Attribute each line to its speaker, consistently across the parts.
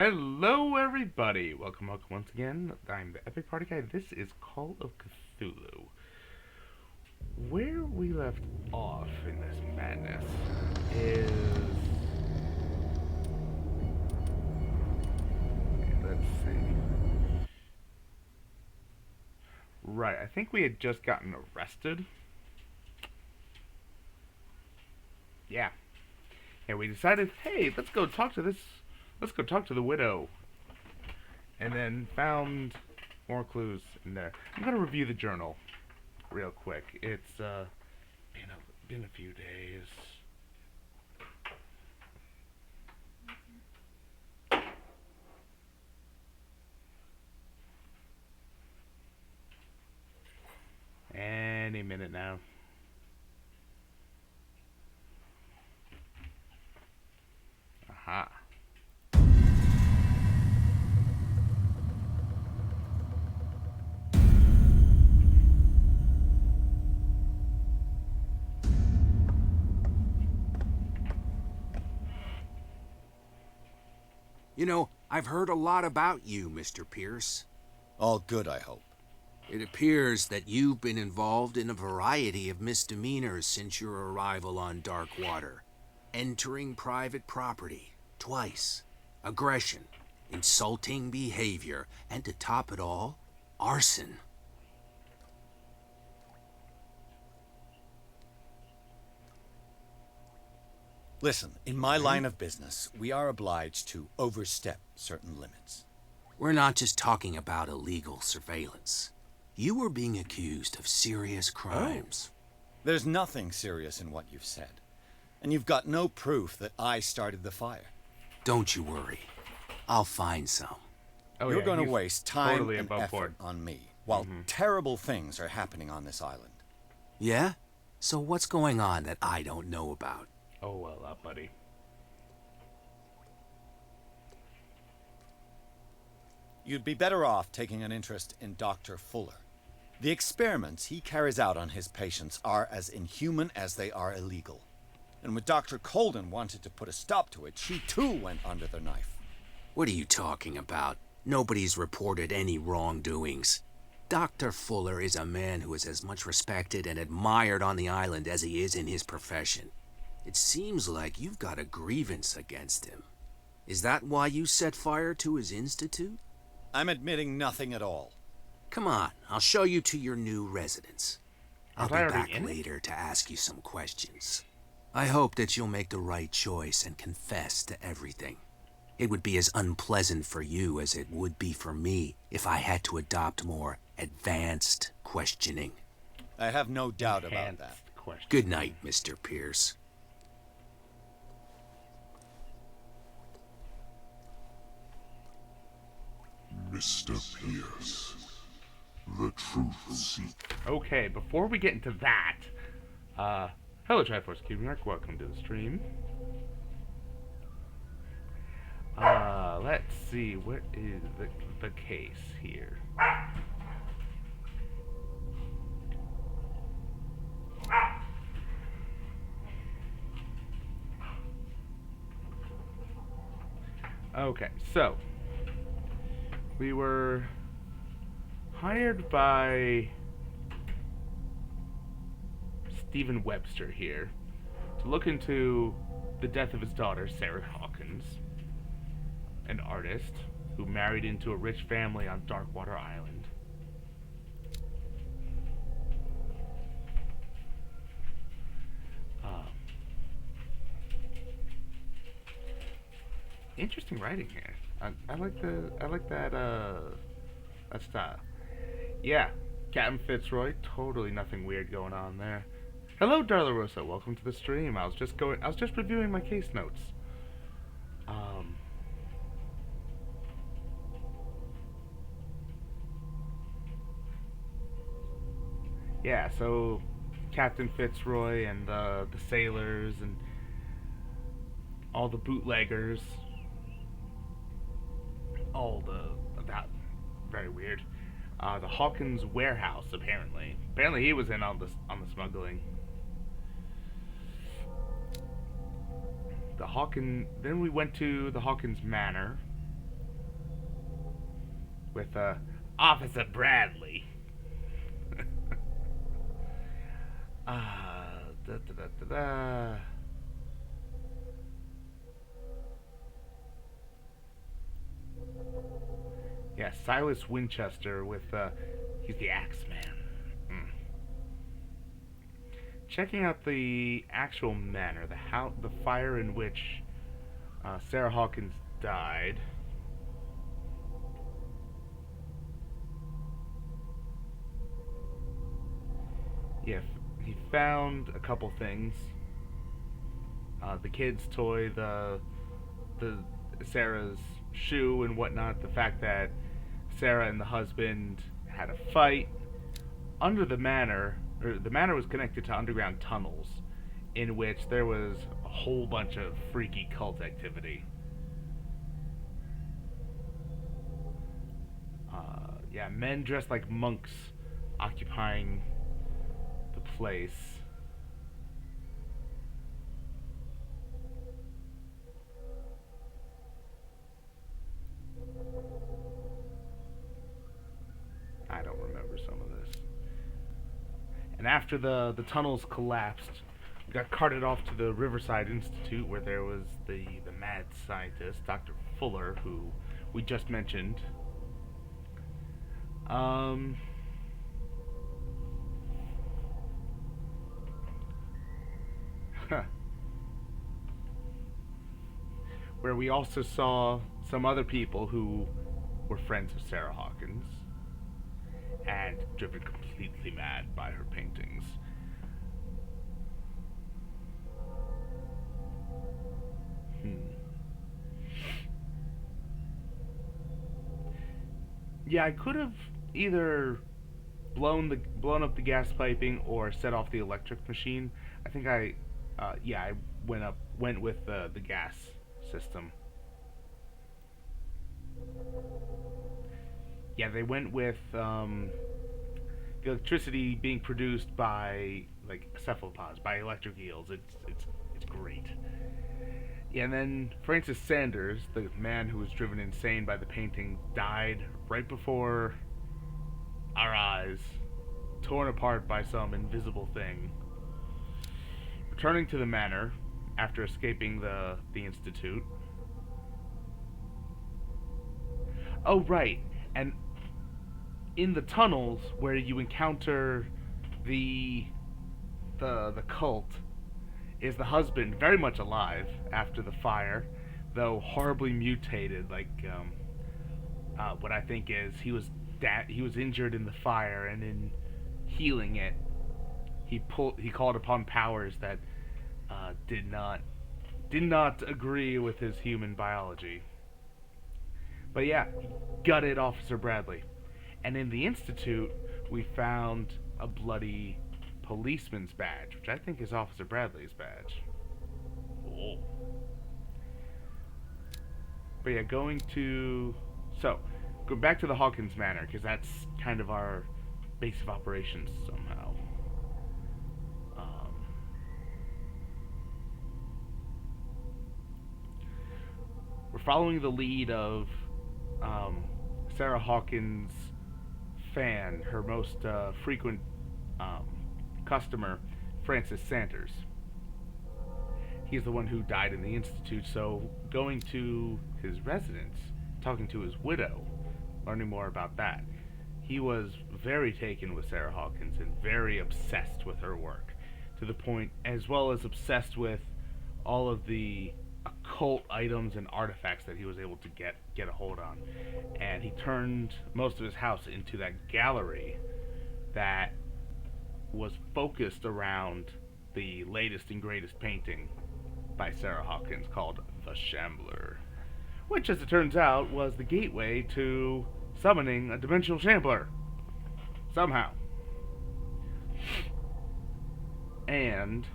Speaker 1: Hello, everybody! Welcome once again. I'm the Epic Party Guy. This is Call of Cthulhu. Where we left off in this madness is. Let's see. Right, I think we had just gotten arrested. Yeah. And we decided, hey, let's go talk to this. Let's go talk to the widow. And then found more clues in there. I'm gonna review the journal real quick. It's been a few days. Any minute now. Aha.
Speaker 2: You know, I've heard a lot about you, Mr. Pierce.
Speaker 3: All good, I hope.
Speaker 2: It appears that you've been involved in a variety of misdemeanors since your arrival on Darkwater. Entering private property, twice. Aggression, insulting behavior, and to top it all, arson.
Speaker 3: Listen, in my line of business, we are obliged to overstep certain limits.
Speaker 2: We're not just talking about illegal surveillance. You were being accused of serious crimes.
Speaker 3: There's nothing serious in what you've said. And you've got no proof that I started the fire.
Speaker 2: Don't you worry. I'll find some.
Speaker 1: Oh,
Speaker 3: You're
Speaker 1: yeah,
Speaker 3: going to
Speaker 1: he's
Speaker 3: waste time
Speaker 1: totally
Speaker 3: and
Speaker 1: above
Speaker 3: effort
Speaker 1: board.
Speaker 3: on me, while terrible things are happening on this island.
Speaker 2: Yeah? So what's going on that I don't know about?
Speaker 1: Oh, well, buddy.
Speaker 3: You'd be better off taking an interest in Dr. Fuller. The experiments he carries out on his patients are as inhuman as they are illegal. And when Dr. Colden wanted to put a stop to it, she too went under the knife.
Speaker 2: What are you talking about? Nobody's reported any wrongdoings. Dr. Fuller is a man who is as much respected and admired on the island as he is in his profession. It seems like you've got a grievance against him. Is that why you set fire to his institute?
Speaker 3: I'm admitting nothing at all.
Speaker 2: Come on, I'll show you to your new residence. I'll
Speaker 1: Aren't
Speaker 2: be
Speaker 1: I already
Speaker 2: back
Speaker 1: in it?
Speaker 2: later to ask you some questions. I hope that you'll make the right choice and confess to everything. It would be as unpleasant for you as it would be for me if I had to adopt more advanced questioning.
Speaker 3: I have no doubt about
Speaker 1: Enhanced
Speaker 3: that.
Speaker 1: question.
Speaker 2: Good night, Mr. Pierce.
Speaker 4: Mr. Pierce, the truth seeker.
Speaker 1: Okay, before we get into that, hello Triforce Cube Mark, welcome to the stream. Let's see, what is the case here? Okay, so we were hired by Stephen Webster here to look into the death of his daughter, Sarah Hawkins, an artist who married into a rich family on Darkwater Island. Um, Interesting writing here. I like that style. Yeah, Captain Fitzroy, totally nothing weird going on there. Hello, Darla Rosa. Welcome to the stream. I was just reviewing my case notes. Yeah, so Captain Fitzroy and the sailors and all the bootleggers, that very weird. The Hawkins warehouse, apparently. Apparently he was in on the smuggling. Then we went to the Hawkins Manor, with Officer Bradley. Da, da, da, da, da. Yeah, Silas Winchester with he's the Axeman. Checking out the actual manner, the fire in which Sarah Hawkins died. Yeah, he found a couple things. The kid's toy, the Sarah's shoe and whatnot. The fact that Sarah and the husband had a fight under the manor. Or the manor was connected to underground tunnels, in which there was a whole bunch of freaky cult activity. Yeah, men dressed like monks occupying the place. I don't remember some of this. And after the tunnels collapsed, we got carted off to the Riverside Institute, where there was the mad scientist, Dr. Fuller, who we just mentioned. Where we also saw some other people who were friends of Sarah Hawkins and driven completely mad by her paintings. Yeah, I could have either blown up the gas piping or set off the electric machine. I think I went with the gas system. Yeah, they went with the electricity being produced by like cephalopods, by electric eels. It's great. Yeah, and then Francis Sanders, the man who was driven insane by the painting, died right before our eyes, torn apart by some invisible thing. Returning to the manor after escaping the institute. Oh, right. And in the tunnels where you encounter the cult is the husband, very much alive after the fire, though horribly mutated. Like what I think is he was injured in the fire, and in healing it, he called upon powers that did not agree with his human biology. But yeah, gutted Officer Bradley. And in the Institute, we found a bloody policeman's badge, which I think is Officer Bradley's badge. Oh. But yeah, go back to the Hawkins Manor, because that's kind of our base of operations somehow. We're following the lead of Sarah Hawkins' fan, her most frequent customer, Francis Sanders. He's the one who died in the Institute, so going to his residence, talking to his widow, learning more about that. He was very taken with Sarah Hawkins and very obsessed with her work, to the point, as well as obsessed with all of the occult items and artifacts that he was able to get a hold on. And he turned most of his house into that gallery that was focused around the latest and greatest painting by Sarah Hawkins called The Shambler, which, as it turns out, was the gateway to summoning a dimensional shambler somehow. And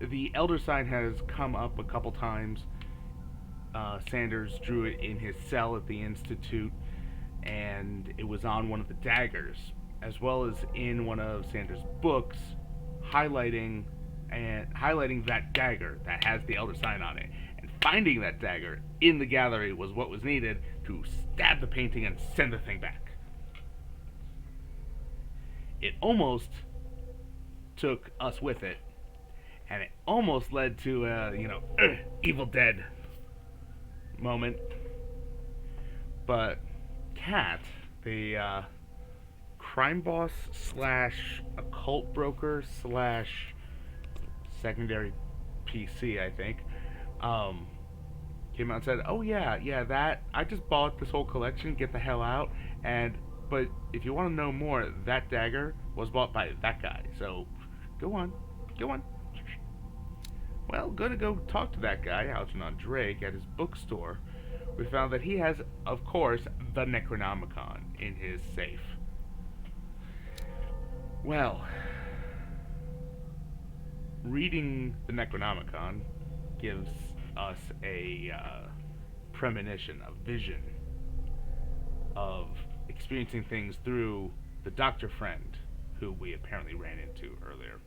Speaker 1: the Elder Sign has come up a couple times. Sanders drew it in his cell at the Institute, and it was on one of the daggers, as well as in one of Sanders' books, highlighting that dagger that has the Elder Sign on it, and finding that dagger in the gallery was what was needed to stab the painting and send the thing back. It almost took us with it, and it almost led to a, Evil Dead moment. But Kat, the crime boss slash occult broker slash secondary PC, I think, came out and said, "Oh yeah, that I just bought this whole collection. Get the hell out!" But if you want to know more, that dagger was bought by that guy. So go on. Well, gonna go talk to that guy, Algernon Drake, at his bookstore. We found that he has, of course, the Necronomicon in his safe. Well, reading the Necronomicon gives us a premonition, a vision of experiencing things through the doctor friend who we apparently ran into earlier.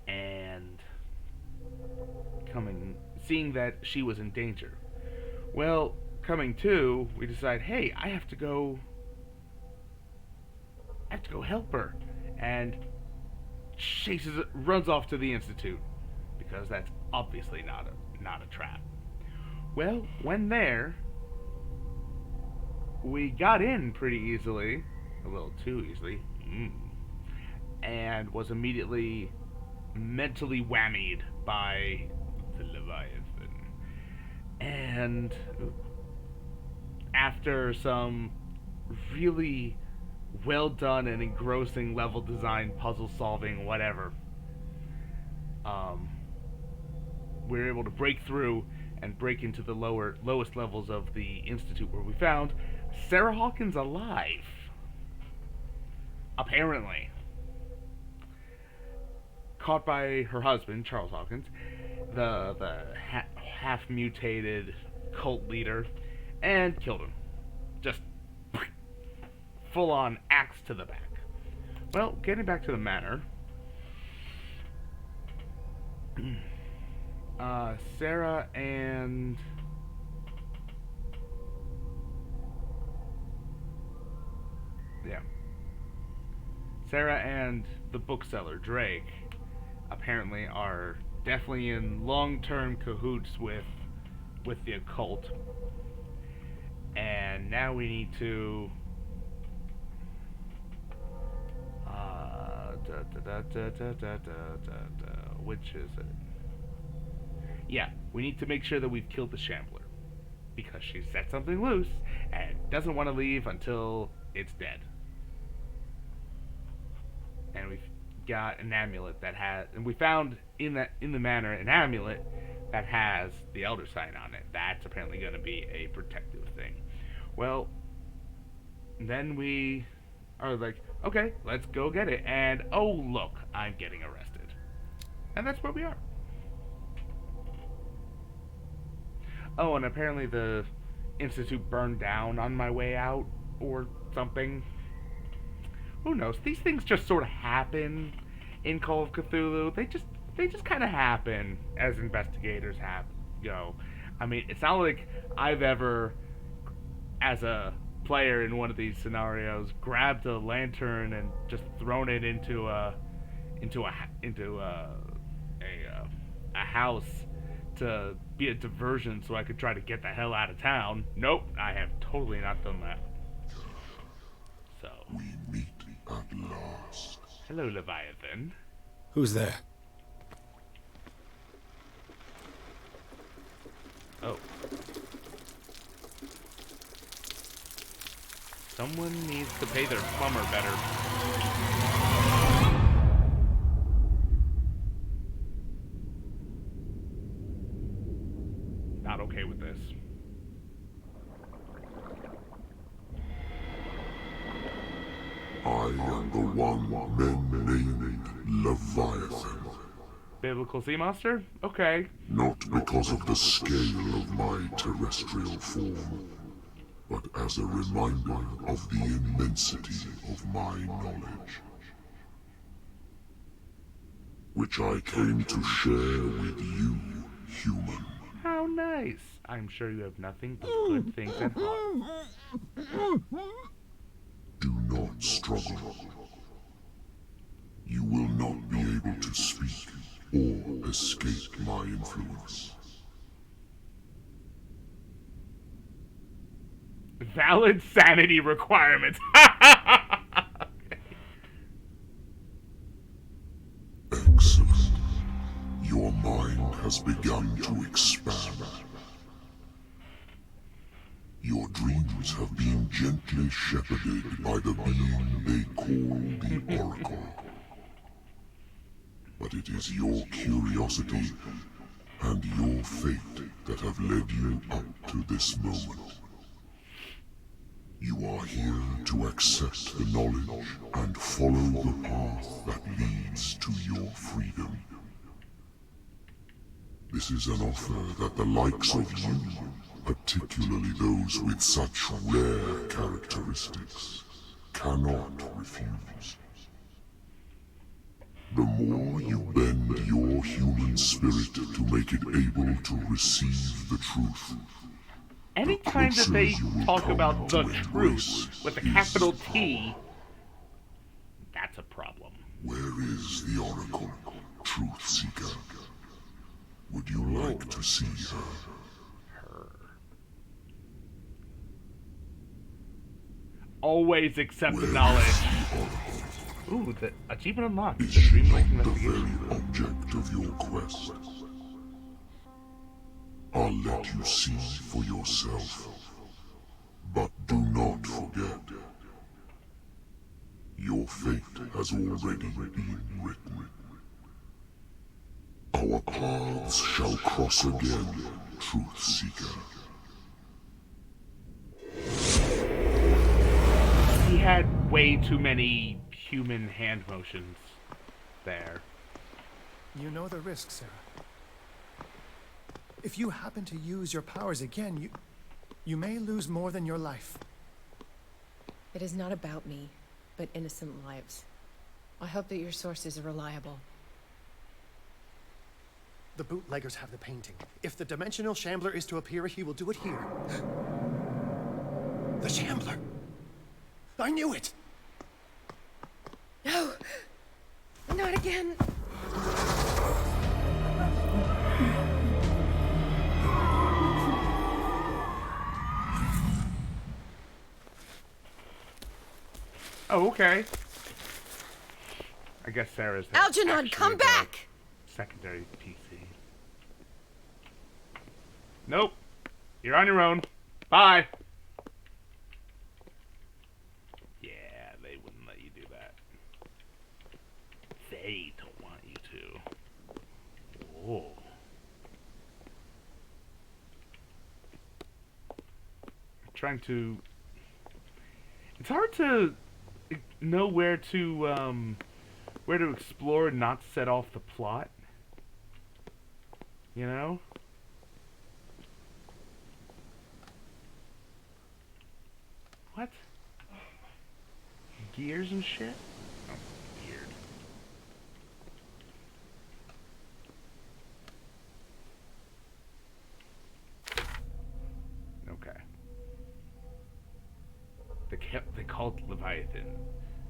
Speaker 1: And seeing that she was in danger. Well, coming to, we decide, hey, I have to go help her. And runs off to the Institute, because that's obviously not a trap. Well, when there, we got in pretty easily, a little too easily, and was immediately mentally whammied by the Leviathan. And after some really well done and engrossing level design, puzzle solving, whatever, we were able to break through and break into the lowest levels of the Institute, where we found Sarah Hawkins alive. Apparently. Caught by her husband, Charles Hawkins, the half-mutated cult leader, and killed him. Just full-on axe to the back. Well, getting back to the manor, Sarah and the bookseller Drake apparently are definitely in long-term cahoots with the occult, and now we need to which is it? Yeah, we need to make sure that we've killed the Shambler, because she set something loose and doesn't want to leave until it's dead. And we've got an amulet that has, and we found in the manor an amulet that has the Elder Sign on it. That's apparently going to be a protective thing. Well, then we are like, okay, let's go get it. And oh look, I'm getting arrested. And that's where we are. Oh, and apparently the Institute burned down on my way out or something. Who knows? These things just sort of happen in Call of Cthulhu. They just kind of happen as investigators go. I mean, it's not like I've ever, as a player in one of these scenarios, grabbed a lantern and just thrown it into a house to be a diversion so I could try to get the hell out of town. Nope, I have totally not done that. So
Speaker 4: We meet at last.
Speaker 1: hello, Leviathan.
Speaker 3: Who's there?
Speaker 1: Oh. Someone needs to pay their plumber better. Not okay with this.
Speaker 4: I am the one men named Leviathan.
Speaker 1: Biblical sea monster? Okay.
Speaker 4: Not because of the scale of my terrestrial form, but as a reminder of the immensity of my knowledge, which I came to share with you, human.
Speaker 1: nice. I'm sure you have nothing but good things at heart.
Speaker 4: Do not struggle. You will not be able to speak or escape my influence.
Speaker 1: Valid sanity requirements.
Speaker 4: Excellent. Your mind has begun to expand. Your dreams have been gently shepherded by the being they call the Oracle. But it is your curiosity and your fate that have led you up to this moment. You are here to accept the knowledge and follow the path that leads to your freedom. This is an offer that the likes of you, particularly those with such rare characteristics, cannot refuse. The more you bend your human spirit to make it able to receive the truth,
Speaker 1: Anytime that they talk about the truth with a capital T, that's a problem.
Speaker 4: where is the Oracle, Truth Seeker? Would you like to see her?
Speaker 1: Always accept the
Speaker 4: Where
Speaker 1: knowledge.
Speaker 4: is the Oracle?
Speaker 1: Ooh, the achievement unlocked.
Speaker 4: Is she
Speaker 1: Dreamlike
Speaker 4: not the very
Speaker 1: investigation.
Speaker 4: object of your quest? I'll let you see for yourself. But do not forget, your fate has already been written. Our paths shall cross again, Truth Seeker.
Speaker 1: He had way too many human hand motions there.
Speaker 5: You know the risk, Sarah. If you happen to use your powers again, you may lose more than your life.
Speaker 6: It is not about me, but innocent lives. I hope that your sources are reliable.
Speaker 5: The bootleggers have the painting. If the dimensional shambler is to appear, he will do it here. The shambler! I knew it!
Speaker 6: No! Not again!
Speaker 1: Oh, okay. I guess Sarah's the
Speaker 6: Algernon,
Speaker 1: actually
Speaker 6: come
Speaker 1: the
Speaker 6: back!
Speaker 1: secondary PC. Nope. You're on your own. Bye. Yeah, they wouldn't let you do that. They don't want you to. Whoa. I'm trying to... It's hard to know where to explore and not set off the plot. You know? What? Gears and shit? Oh, weird. Okay. They called Leviathan.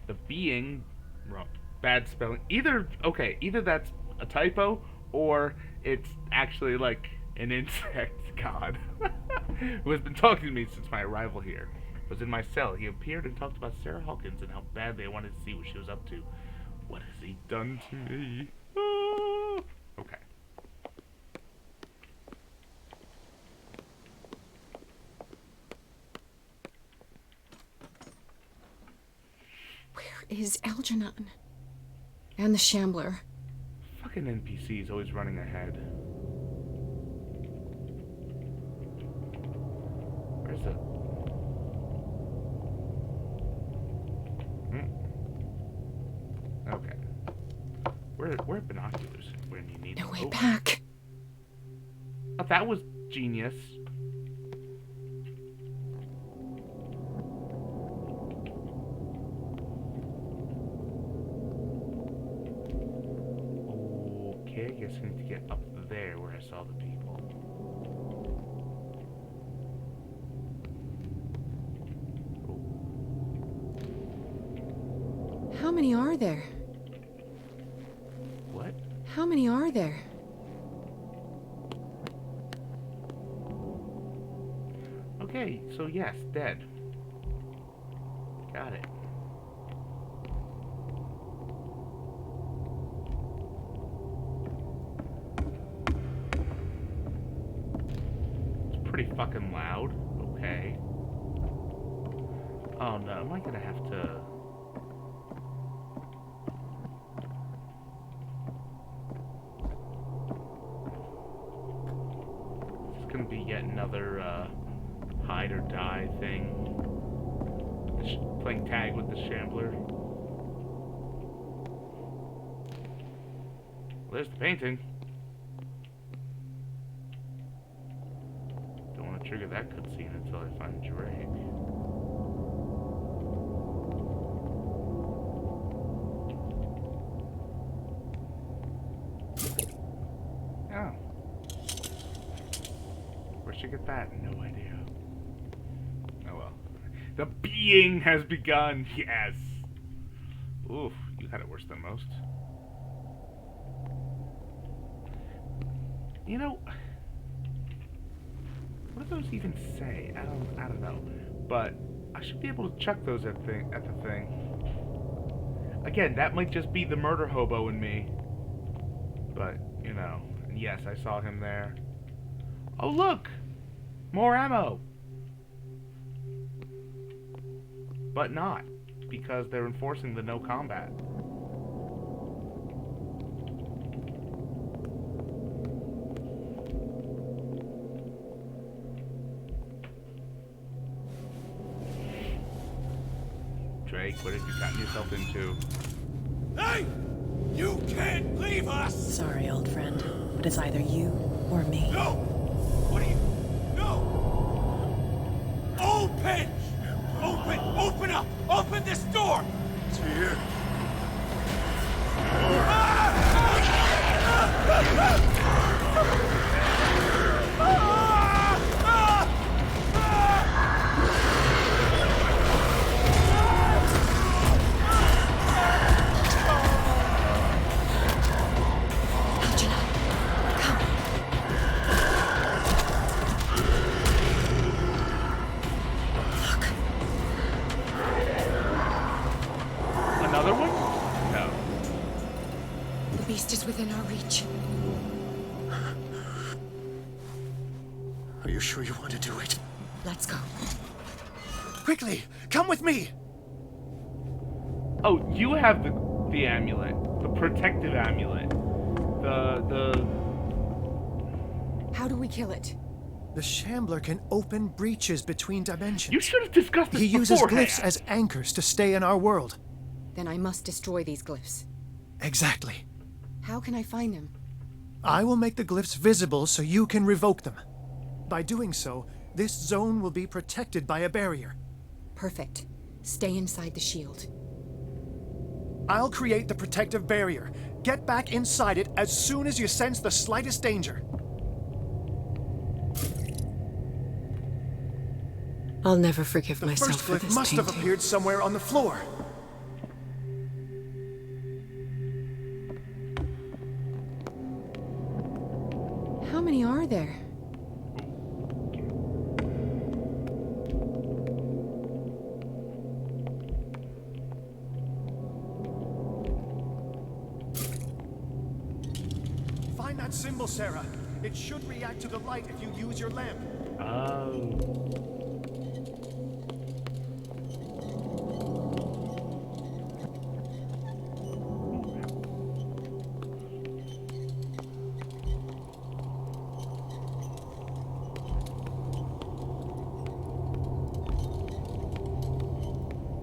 Speaker 1: The being, wrong, bad spelling. Either that's a typo or it's actually like an insect god who has been talking to me since my arrival here. Was in my cell. He appeared and talked about Sarah Hawkins and how bad they wanted to see what she was up to. What has he done to me? Ah. Okay.
Speaker 6: Where is Algernon? And the Shambler?
Speaker 1: Fucking NPCs always running ahead. Where's the... Okay. Where are binoculars when you need
Speaker 6: No
Speaker 1: them?
Speaker 6: way
Speaker 1: Oh,
Speaker 6: back.
Speaker 1: oh, that was genius. Okay, I guess I need to get up there where I saw the people.
Speaker 6: many are there?
Speaker 1: What?
Speaker 6: How many are there?
Speaker 1: Okay, so yes, dead. Got it. It's pretty fucking loud. Okay. Oh no, am I gonna have to... It's gonna be yet another, hide or die thing. Playing tag with the Shambler. Well, there's the painting. Don't want to trigger that cutscene until I find Drake. Oh. Where'd she get that? No idea. Oh well. The being has begun. Yes. Oof, you had it worse than most. You know, what do those even say? I don't know. But I should be able to chuck those at the thing. Again, that might just be the murder hobo in me. But, you know, and yes, I saw him there. Oh look! More ammo! But not, because they're enforcing the no combat. Drake, what have you gotten yourself into?
Speaker 7: Hey! You can't leave us!
Speaker 8: Sorry, old friend, but it's either you or me.
Speaker 7: No! What are you... No! Open! Open up! Open this door!
Speaker 5: It's here.
Speaker 1: Another one? No.
Speaker 6: The beast is within our reach.
Speaker 5: Are you sure you want to do it?
Speaker 6: Let's go.
Speaker 5: Quickly, come with me!
Speaker 1: Oh, you have the amulet. The protective amulet. The...
Speaker 6: How do we kill it?
Speaker 5: The Shambler can open breaches between dimensions.
Speaker 1: You should have discussed this
Speaker 5: He uses
Speaker 1: beforehand.
Speaker 5: glyphs as anchors to stay in our world.
Speaker 6: Then I must destroy these glyphs.
Speaker 5: Exactly.
Speaker 6: How can I find them?
Speaker 5: I will make the glyphs visible so you can revoke them. By doing so, this zone will be protected by a barrier.
Speaker 6: Perfect. Stay inside the shield.
Speaker 5: I'll create the protective barrier. Get back inside it as soon as you sense the slightest danger.
Speaker 6: I'll never forgive
Speaker 5: The
Speaker 6: myself
Speaker 5: first
Speaker 6: for
Speaker 5: glyph
Speaker 6: this
Speaker 5: must have
Speaker 6: painting.
Speaker 5: appeared somewhere on the floor.
Speaker 6: How many are there?
Speaker 5: Find that symbol, Sarah. It should react to the light if you use your lamp.
Speaker 1: Oh.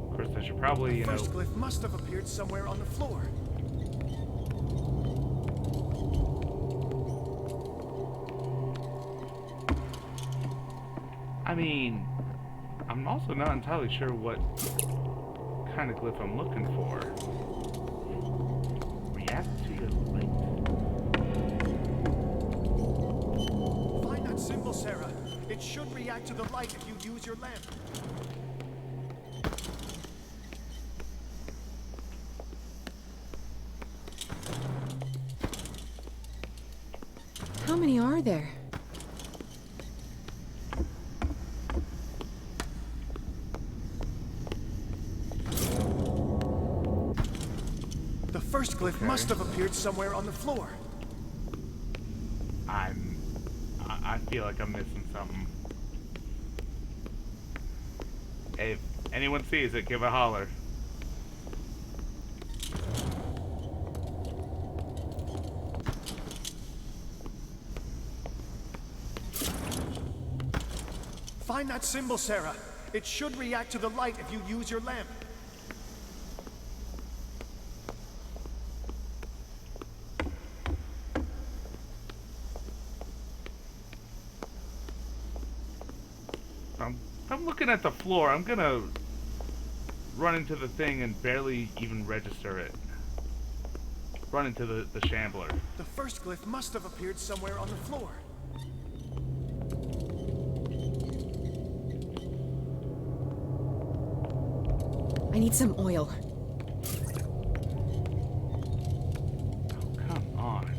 Speaker 1: Of course, I should probably, you know...
Speaker 5: First glyph must have appeared somewhere on the floor.
Speaker 1: I mean, I'm also not entirely sure what kind of glyph I'm looking for. React to your light.
Speaker 5: Find that symbol, Sarah. It should react to the light if you use your lamp.
Speaker 6: How many are there?
Speaker 5: The first glyph must have appeared somewhere on the floor.
Speaker 1: I feel like I'm missing something. Hey, if anyone sees it, give a holler.
Speaker 5: Find that symbol, Sarah. It should react to the light if you use your lamp.
Speaker 1: I'm looking at the floor. I'm gonna run into the thing and barely even register it. Run into the shambler.
Speaker 5: The first glyph must have appeared somewhere on the floor.
Speaker 6: I need some oil.
Speaker 1: Oh, come on.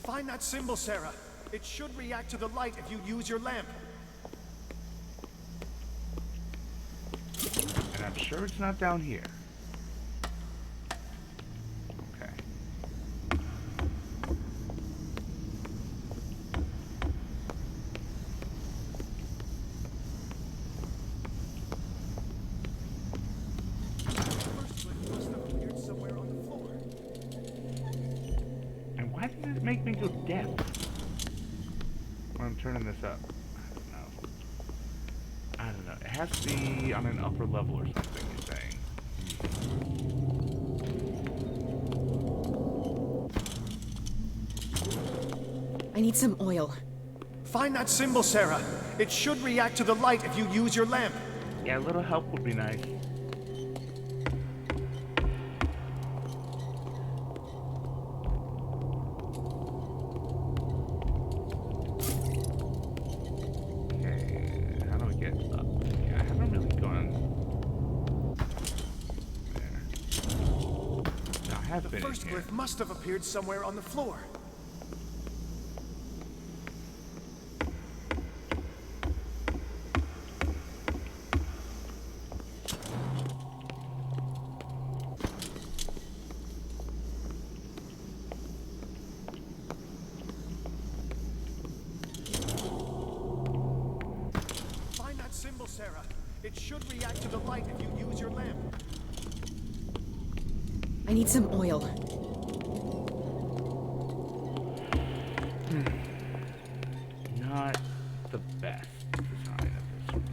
Speaker 5: Find that symbol, Sarah. It should react to the light if you use your lamp.
Speaker 1: And I'm sure it's not down here. Okay. And why did it make me go deaf when I'm turning this up? I don't know. It has to be on an upper level or something, you're saying.
Speaker 6: I need some oil.
Speaker 5: Find that symbol, Sarah. It should react to the light if you use your lamp.
Speaker 1: Yeah, a little help would be nice. Okay, how do we get up? Yeah, I haven't really gone there. No, I have
Speaker 5: The
Speaker 1: been in
Speaker 5: first
Speaker 1: here.
Speaker 5: glyph must have appeared somewhere on the floor. Find that symbol, Sarah. It should react to the light if you use your lamp.
Speaker 6: I need some oil.
Speaker 1: Not the best design of this one.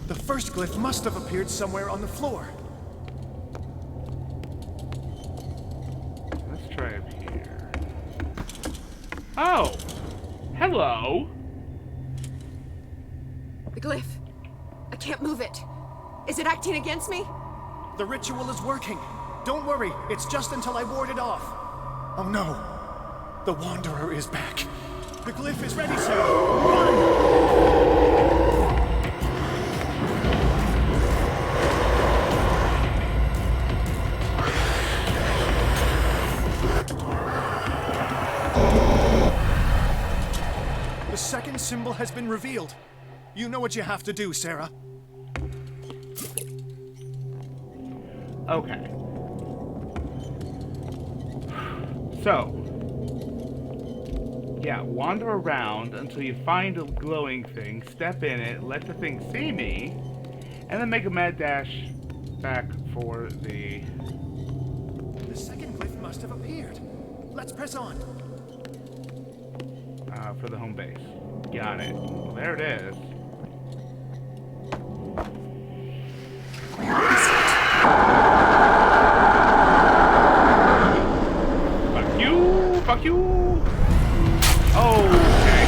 Speaker 5: The first glyph must have appeared somewhere on the floor.
Speaker 1: Let's try up here. Oh! Hello!
Speaker 6: The glyph. I can't move it. Is it acting against me?
Speaker 5: The ritual is working. Don't worry, it's just until I ward it off. Oh no. The Wanderer is back. The glyph is ready, Sarah. Run! The second symbol has been revealed. You know what you have to do, Sarah.
Speaker 1: Okay. So, yeah, wander around until you find a glowing thing, step in it, let the thing see me, and then make a mad dash back for the...
Speaker 5: The second glyph must have appeared. Let's press on.
Speaker 1: For the home base. Got it. Well, there it is. Fuck you! Fuck you! Okay.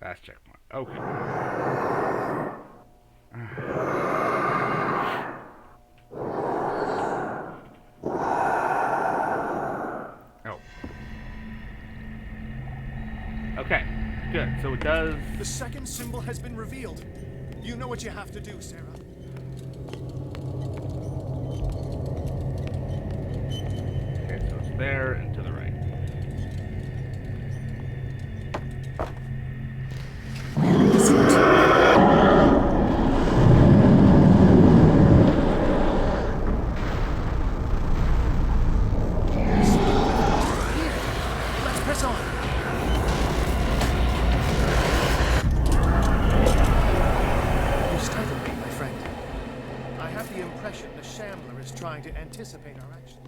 Speaker 1: Fast checkpoint. Okay. good. So it does.
Speaker 5: The second symbol has been revealed. You know what you have to do, Sarah.
Speaker 1: Okay, so it's there and to the right.
Speaker 5: Let's press on. You startled me, my friend. I have the impression the Shambler is trying to anticipate our actions.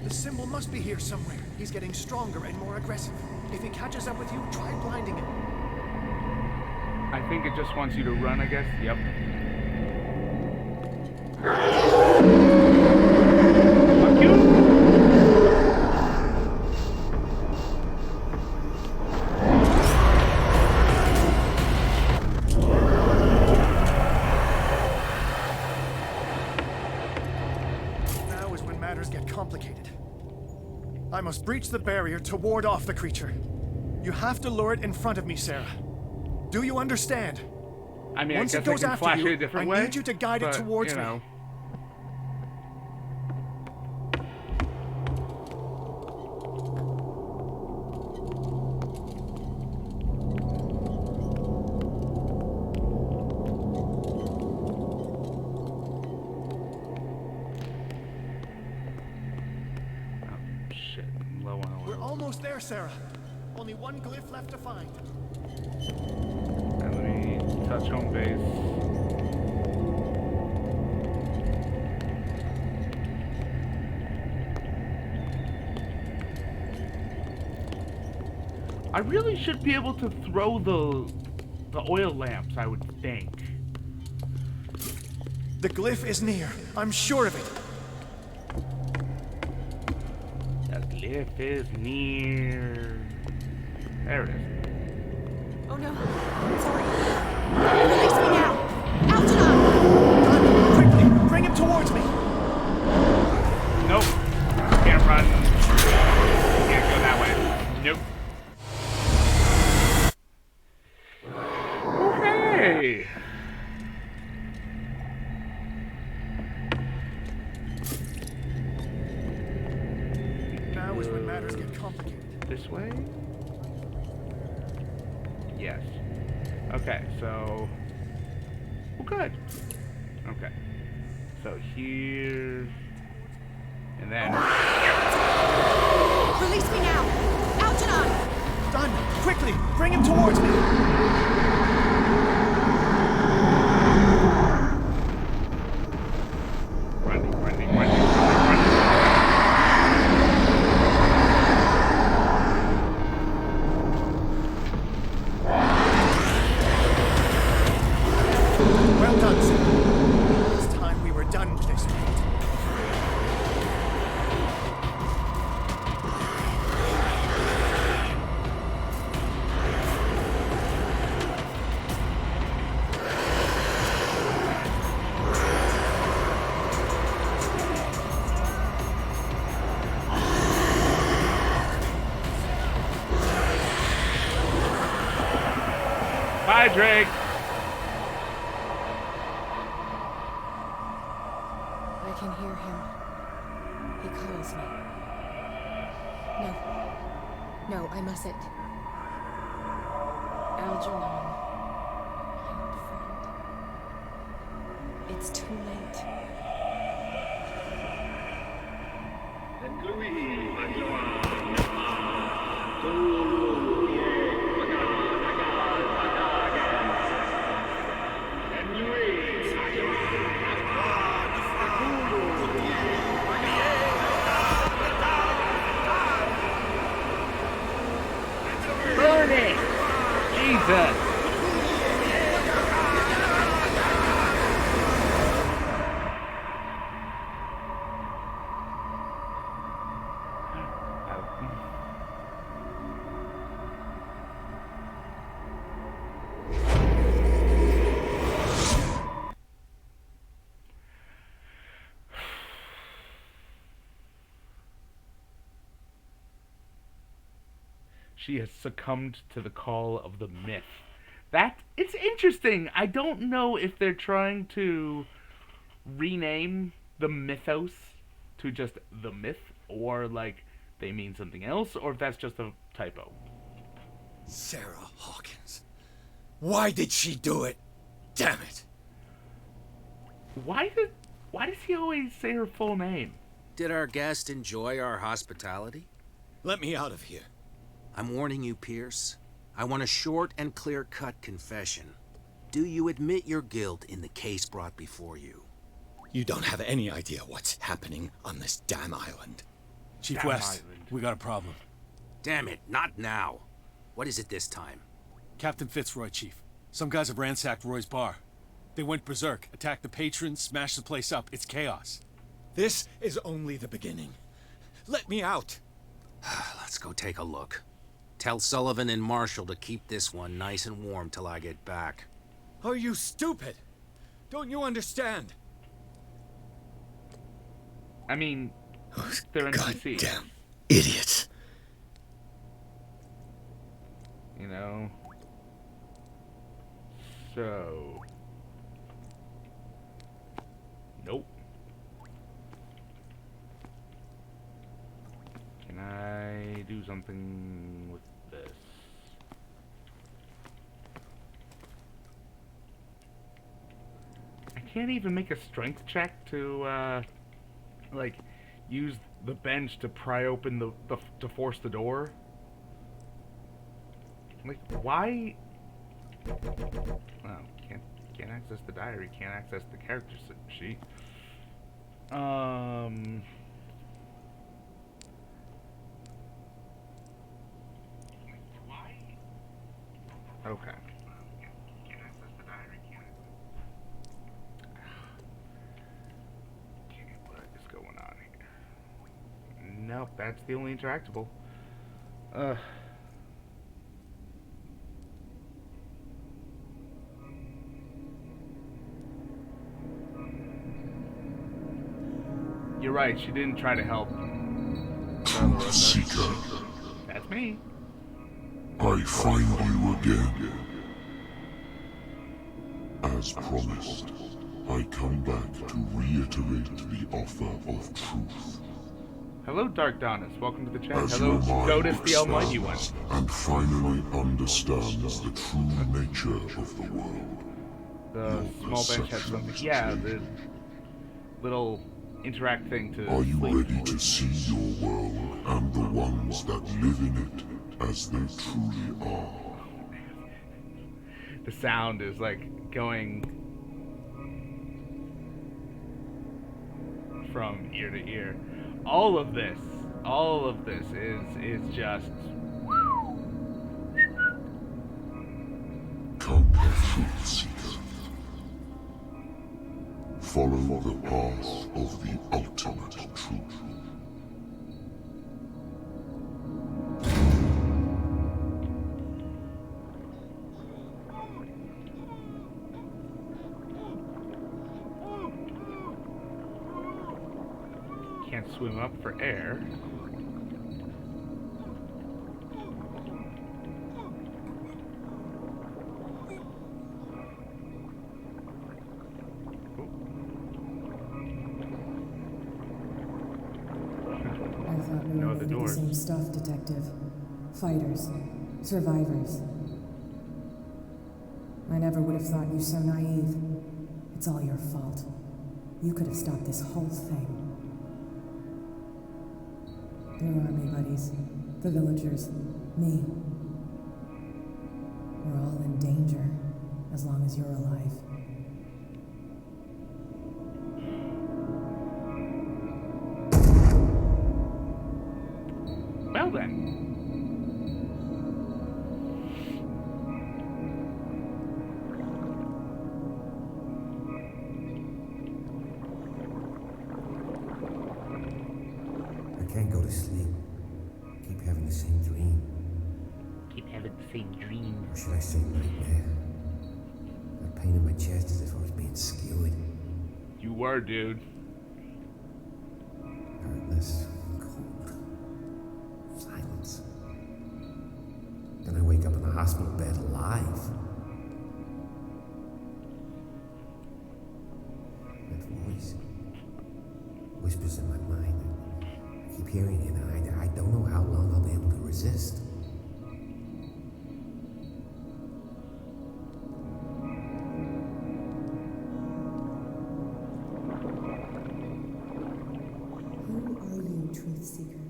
Speaker 5: The symbol must be here somewhere. He's getting stronger and more aggressive. If he catches up with you, try blinding him.
Speaker 1: I think it just wants you to run, I guess. Yep. Fuck you!
Speaker 5: Now is when matters get complicated. I must breach the barrier to ward off the creature. You have to lure it in front of me, Sarah. Do you understand?
Speaker 1: I mean,
Speaker 5: Once
Speaker 1: I
Speaker 5: it
Speaker 1: guess I
Speaker 5: goes
Speaker 1: can
Speaker 5: after
Speaker 1: flash
Speaker 5: you,
Speaker 1: it a different
Speaker 5: I
Speaker 1: way.
Speaker 5: need you to guide it
Speaker 1: but,
Speaker 5: towards
Speaker 1: you know.
Speaker 5: me.
Speaker 1: Oh, shit. I'm low on
Speaker 5: We're
Speaker 1: oil.
Speaker 5: almost there, Sarah. Only one glyph left to find.
Speaker 1: And let me touch home base. I really should be able to throw the oil lamps, I would think.
Speaker 5: The glyph is near. I'm sure of it.
Speaker 1: The glyph is near. There it is.
Speaker 6: Oh no. Sorry. Release me now! Algernon!
Speaker 5: Done. Quickly, bring him towards me.
Speaker 1: Nope. Can't run. Can't go that way. Nope. Okay.
Speaker 5: Now is when matters get complicated.
Speaker 1: This way? Yes. Okay, so... Well, good. Okay. So here... And then...
Speaker 6: Release me now! Algernon!
Speaker 5: Done. Quickly, bring him towards me.
Speaker 1: Running.
Speaker 5: Well done, Sarah. It's time we were done with this.
Speaker 1: Bye, Drake.
Speaker 6: I can hear him. He calls me. No, I mustn't. Algernon, my old friend. It's too late.
Speaker 1: Burn it! Jesus! she has succumbed to the call of the myth. It's interesting. I don't know if they're trying to rename the mythos to just the myth, or like they mean something else, or if that's just a typo.
Speaker 3: Sarah Hawkins. Why did she do it? Damn it.
Speaker 1: Why does he always say her full name?
Speaker 2: Did our guest enjoy our hospitality?
Speaker 3: Let me out of here.
Speaker 2: I'm warning you, Pierce. I want a short and clear-cut confession. Do you admit your guilt in the case brought before you?
Speaker 3: You don't have any idea what's happening on this damn island.
Speaker 7: Chief
Speaker 1: Damn
Speaker 7: West,
Speaker 1: island.
Speaker 7: we got a problem.
Speaker 2: Damn it, not now. What is it this time?
Speaker 7: Captain Fitzroy, Chief. Some guys have ransacked Roy's bar. They went berserk, attacked the patrons, smashed the place up. It's chaos.
Speaker 3: This is only the beginning. Let me out.
Speaker 2: Let's go take a look. Tell Sullivan and Marshall to keep this one nice and warm till I get back.
Speaker 3: Are you stupid? Don't you understand?
Speaker 1: I mean, they're NPCs.
Speaker 3: Goddamn idiots.
Speaker 1: You know? So... Nope. Can I do something with this? I can't even make a strength check to, like, use the bench to pry open to force the door. Like, why? Oh, can't access the diary. Can't access the character sheet. Okay. Okay, what is going on here? Nope, that's the only interactable. You're right, she didn't try to help.
Speaker 4: Truth Seeker,
Speaker 1: That's me.
Speaker 4: I find you again. As promised, I come back to reiterate the offer of truth.
Speaker 1: Hello, Dark Donis. Welcome to the chat.
Speaker 4: As
Speaker 1: Hello,
Speaker 4: your mind
Speaker 1: Donis the Almighty One.
Speaker 4: expands and finally understands the true nature of the world,
Speaker 1: The
Speaker 4: your
Speaker 1: small bench has something.
Speaker 4: perceptions
Speaker 1: Yeah,
Speaker 4: change.
Speaker 1: the little interact thing to
Speaker 4: Are you
Speaker 1: sleep.
Speaker 4: ready to see your world and the ones that live in it as they truly are?
Speaker 1: The sound is like going from ear to ear. All of this is just
Speaker 4: Come, Truth Seeker. Follow the path of the ultimate truth.
Speaker 1: can't swim up for air.
Speaker 9: I thought we
Speaker 1: No,
Speaker 9: were
Speaker 1: the
Speaker 9: made of the
Speaker 1: doors.
Speaker 9: same stuff, Detective. Fighters. Survivors. I never would have thought you so naive. It's all your fault. You could have stopped this whole thing. Your army buddies, the villagers, me. We're all in danger, as long as you're alive.
Speaker 1: Well then.
Speaker 10: I can't go to sleep. Keep having the same dream.
Speaker 1: Keep having the same dream.
Speaker 10: Or should I say nightmare? That pain in my chest as if I was being skewered.
Speaker 1: You were, dude.
Speaker 10: Heartless, cold, silence. wake up in a hospital bed alive. That voice whispers in my mind. I keep hearing it, and I don't know how long I'll be able to resist.
Speaker 9: Who are you, Truth Seeker?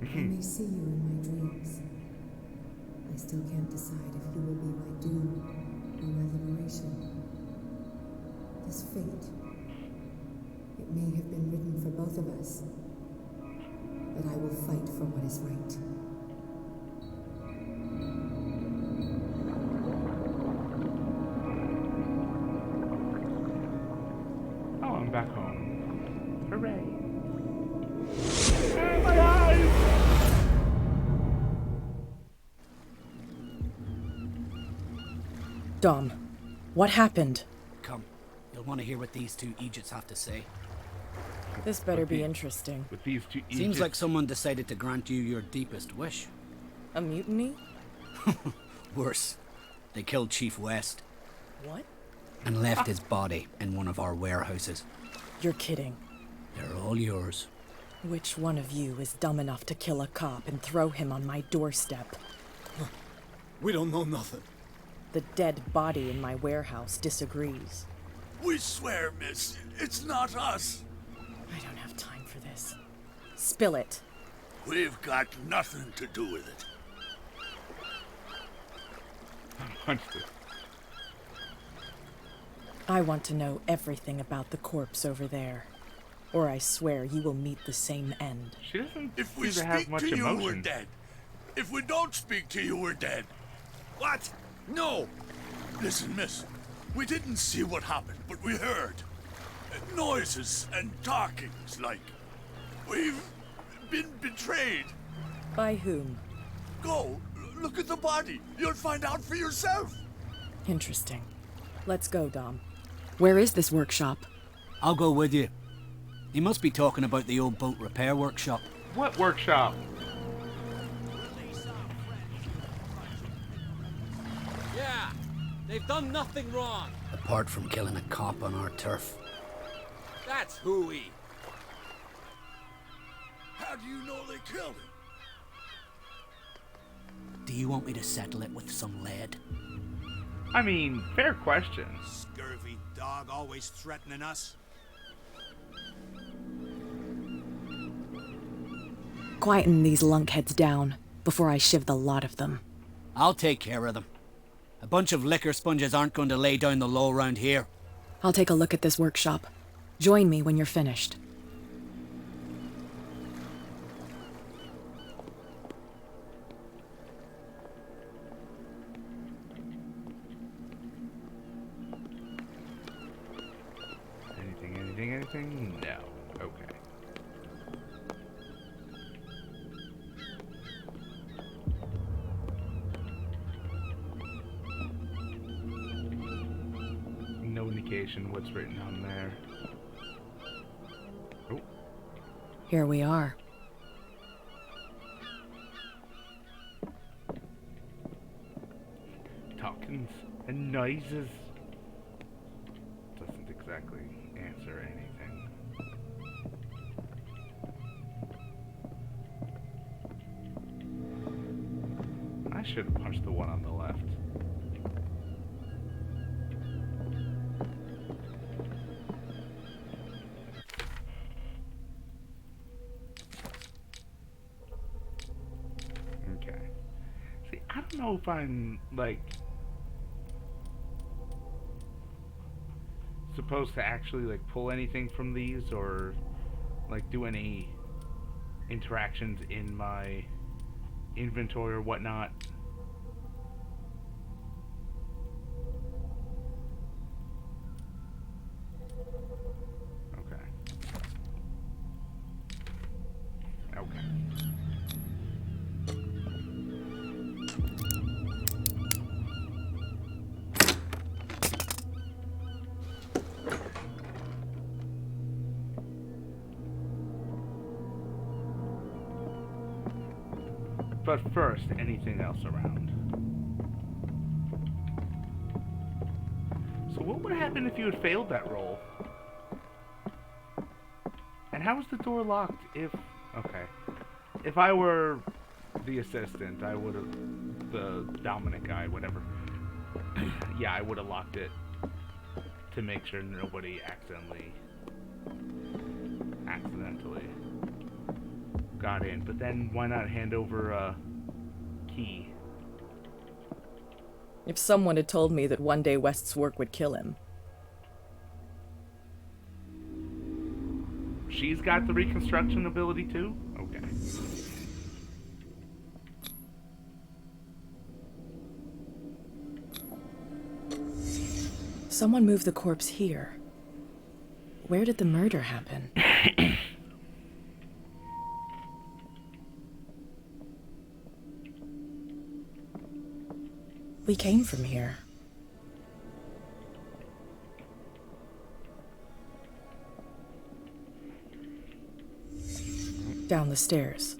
Speaker 9: I may see you in my dreams. I still can't decide if you will be my doom or my liberation. This fate, it may have been written for both of us, but I will fight for what is right.
Speaker 1: Oh, I'm back home. Hooray. Ah, my eyes!
Speaker 8: Dom, what happened?
Speaker 11: Come, you'll want to hear what these two Egypts have to say.
Speaker 8: This better be interesting.
Speaker 1: With these two
Speaker 11: Seems like someone decided to grant you your deepest wish.
Speaker 8: A mutiny?
Speaker 11: Worse, they killed Chief West.
Speaker 8: What?
Speaker 11: And left his body in one of our warehouses.
Speaker 8: You're kidding.
Speaker 11: They're all yours.
Speaker 8: Which one of you is dumb enough to kill a cop and throw him on my doorstep?
Speaker 5: We don't know nothing.
Speaker 8: The dead body in my warehouse disagrees.
Speaker 12: We swear, miss, it's not us.
Speaker 8: I don't have time for this. Spill it.
Speaker 12: We've got nothing to do with it.
Speaker 1: Punched it.
Speaker 8: I want to know everything about the corpse over there, or I swear you will meet the same end.
Speaker 1: She doesn't
Speaker 12: If we
Speaker 1: seem to have
Speaker 12: speak
Speaker 1: much
Speaker 12: to you,
Speaker 1: emotion.
Speaker 12: we're dead. If we don't speak to you, we're dead. What? No. Listen, miss. We didn't see what happened, but we heard. Noises and talkings, like. We've been betrayed.
Speaker 8: By whom?
Speaker 12: Go, look at the body. You'll find out for yourself.
Speaker 8: Interesting. Let's go, Dom. Where is this workshop?
Speaker 11: I'll go with you. You must be talking about the old boat repair workshop.
Speaker 1: What workshop?
Speaker 13: Yeah, they've done nothing wrong.
Speaker 11: Apart from killing a cop on our turf.
Speaker 13: That's hooey.
Speaker 12: How do you know they killed him?
Speaker 11: Do you want me to settle it with some lead?
Speaker 1: I mean, fair question.
Speaker 12: Scurvy dog always threatening us.
Speaker 8: Quieten these lunkheads down before I shiv the lot of them.
Speaker 11: I'll take care of them. A bunch of liquor sponges aren't going to lay down the law round here.
Speaker 8: I'll take a look at this workshop. Join me when you're finished.
Speaker 1: Anything? No. Okay. No indication what's written on there. Oh.
Speaker 8: Here we are.
Speaker 1: Talkings and noises. Doesn't exactly answer anything. I should have punched the one on the left. Okay. See, I don't know if I'm, like, supposed to actually, like, pull anything from these or, like, do any interactions in my inventory or whatnot. Okay. Okay. But first, anything else around? So what would happen if you had failed that roll? And how was the door locked if... Okay. If I were the assistant, I would have... The Dominic guy, whatever. Yeah, I would have locked it to make sure nobody accidentally got in. But then why not hand over a key?
Speaker 8: If someone had told me that one day West's work would kill him.
Speaker 1: She's got the reconstruction ability too? Okay.
Speaker 8: Someone moved the corpse here. Where did the murder happen? We came from here. Down the stairs.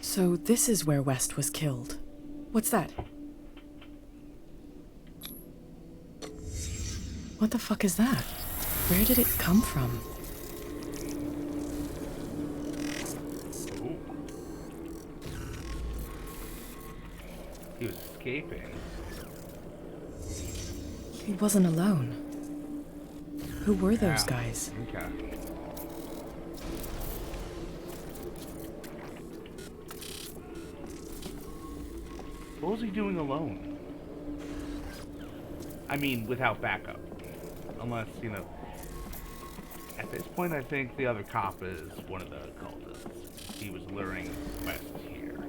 Speaker 8: So this is where West was killed. What's that? What the fuck is that? Where did it come from?
Speaker 1: Ooh. He was escaping.
Speaker 8: He wasn't alone. Who were those guys?
Speaker 1: Okay. What was he doing alone? I mean, without backup. Unless, you know... At this point, I think the other cop is one of the cultists. He was luring West here.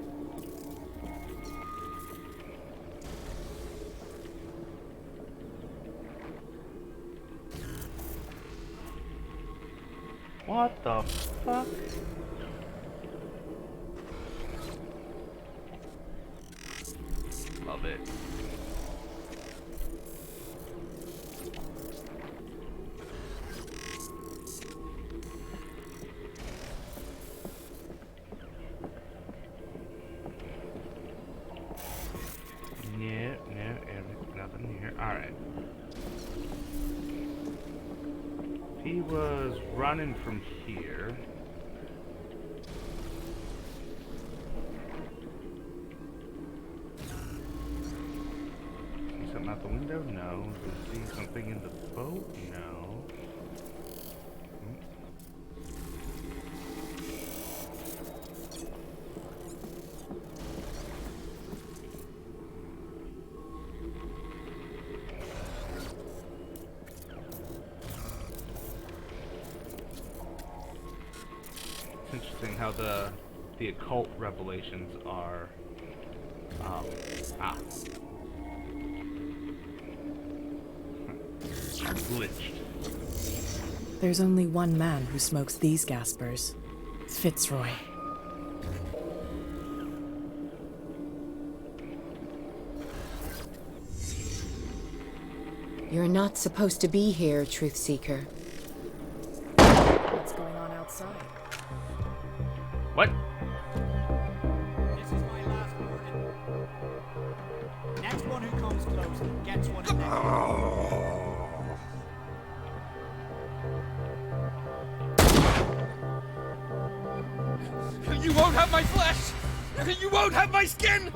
Speaker 1: What the fuck? Love it. Nothing here. Alright. He was running from here. See something out the window? No. See something in the boat? No. Interesting how the occult revelations are glitched.
Speaker 8: There's only one man who smokes these gaspers. Fitzroy.
Speaker 6: You're not supposed to be here, Truth Seeker.
Speaker 8: What's going on outside?
Speaker 1: What?
Speaker 11: This is my last warning. Next one who comes close gets one in the head.
Speaker 13: You won't have my flesh! You won't have my skin!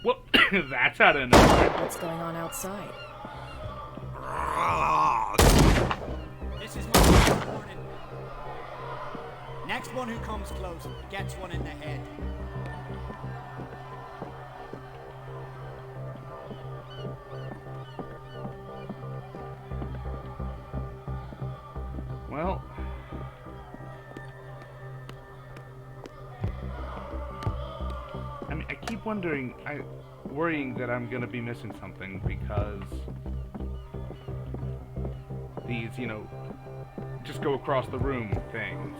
Speaker 1: Well, that's out of nowhere.
Speaker 8: What's going on outside?
Speaker 11: This is my last warning. Next one who comes close gets one in the head.
Speaker 1: Well, I mean, I keep worrying that I'm gonna be missing something because these, you know, just go across the room things.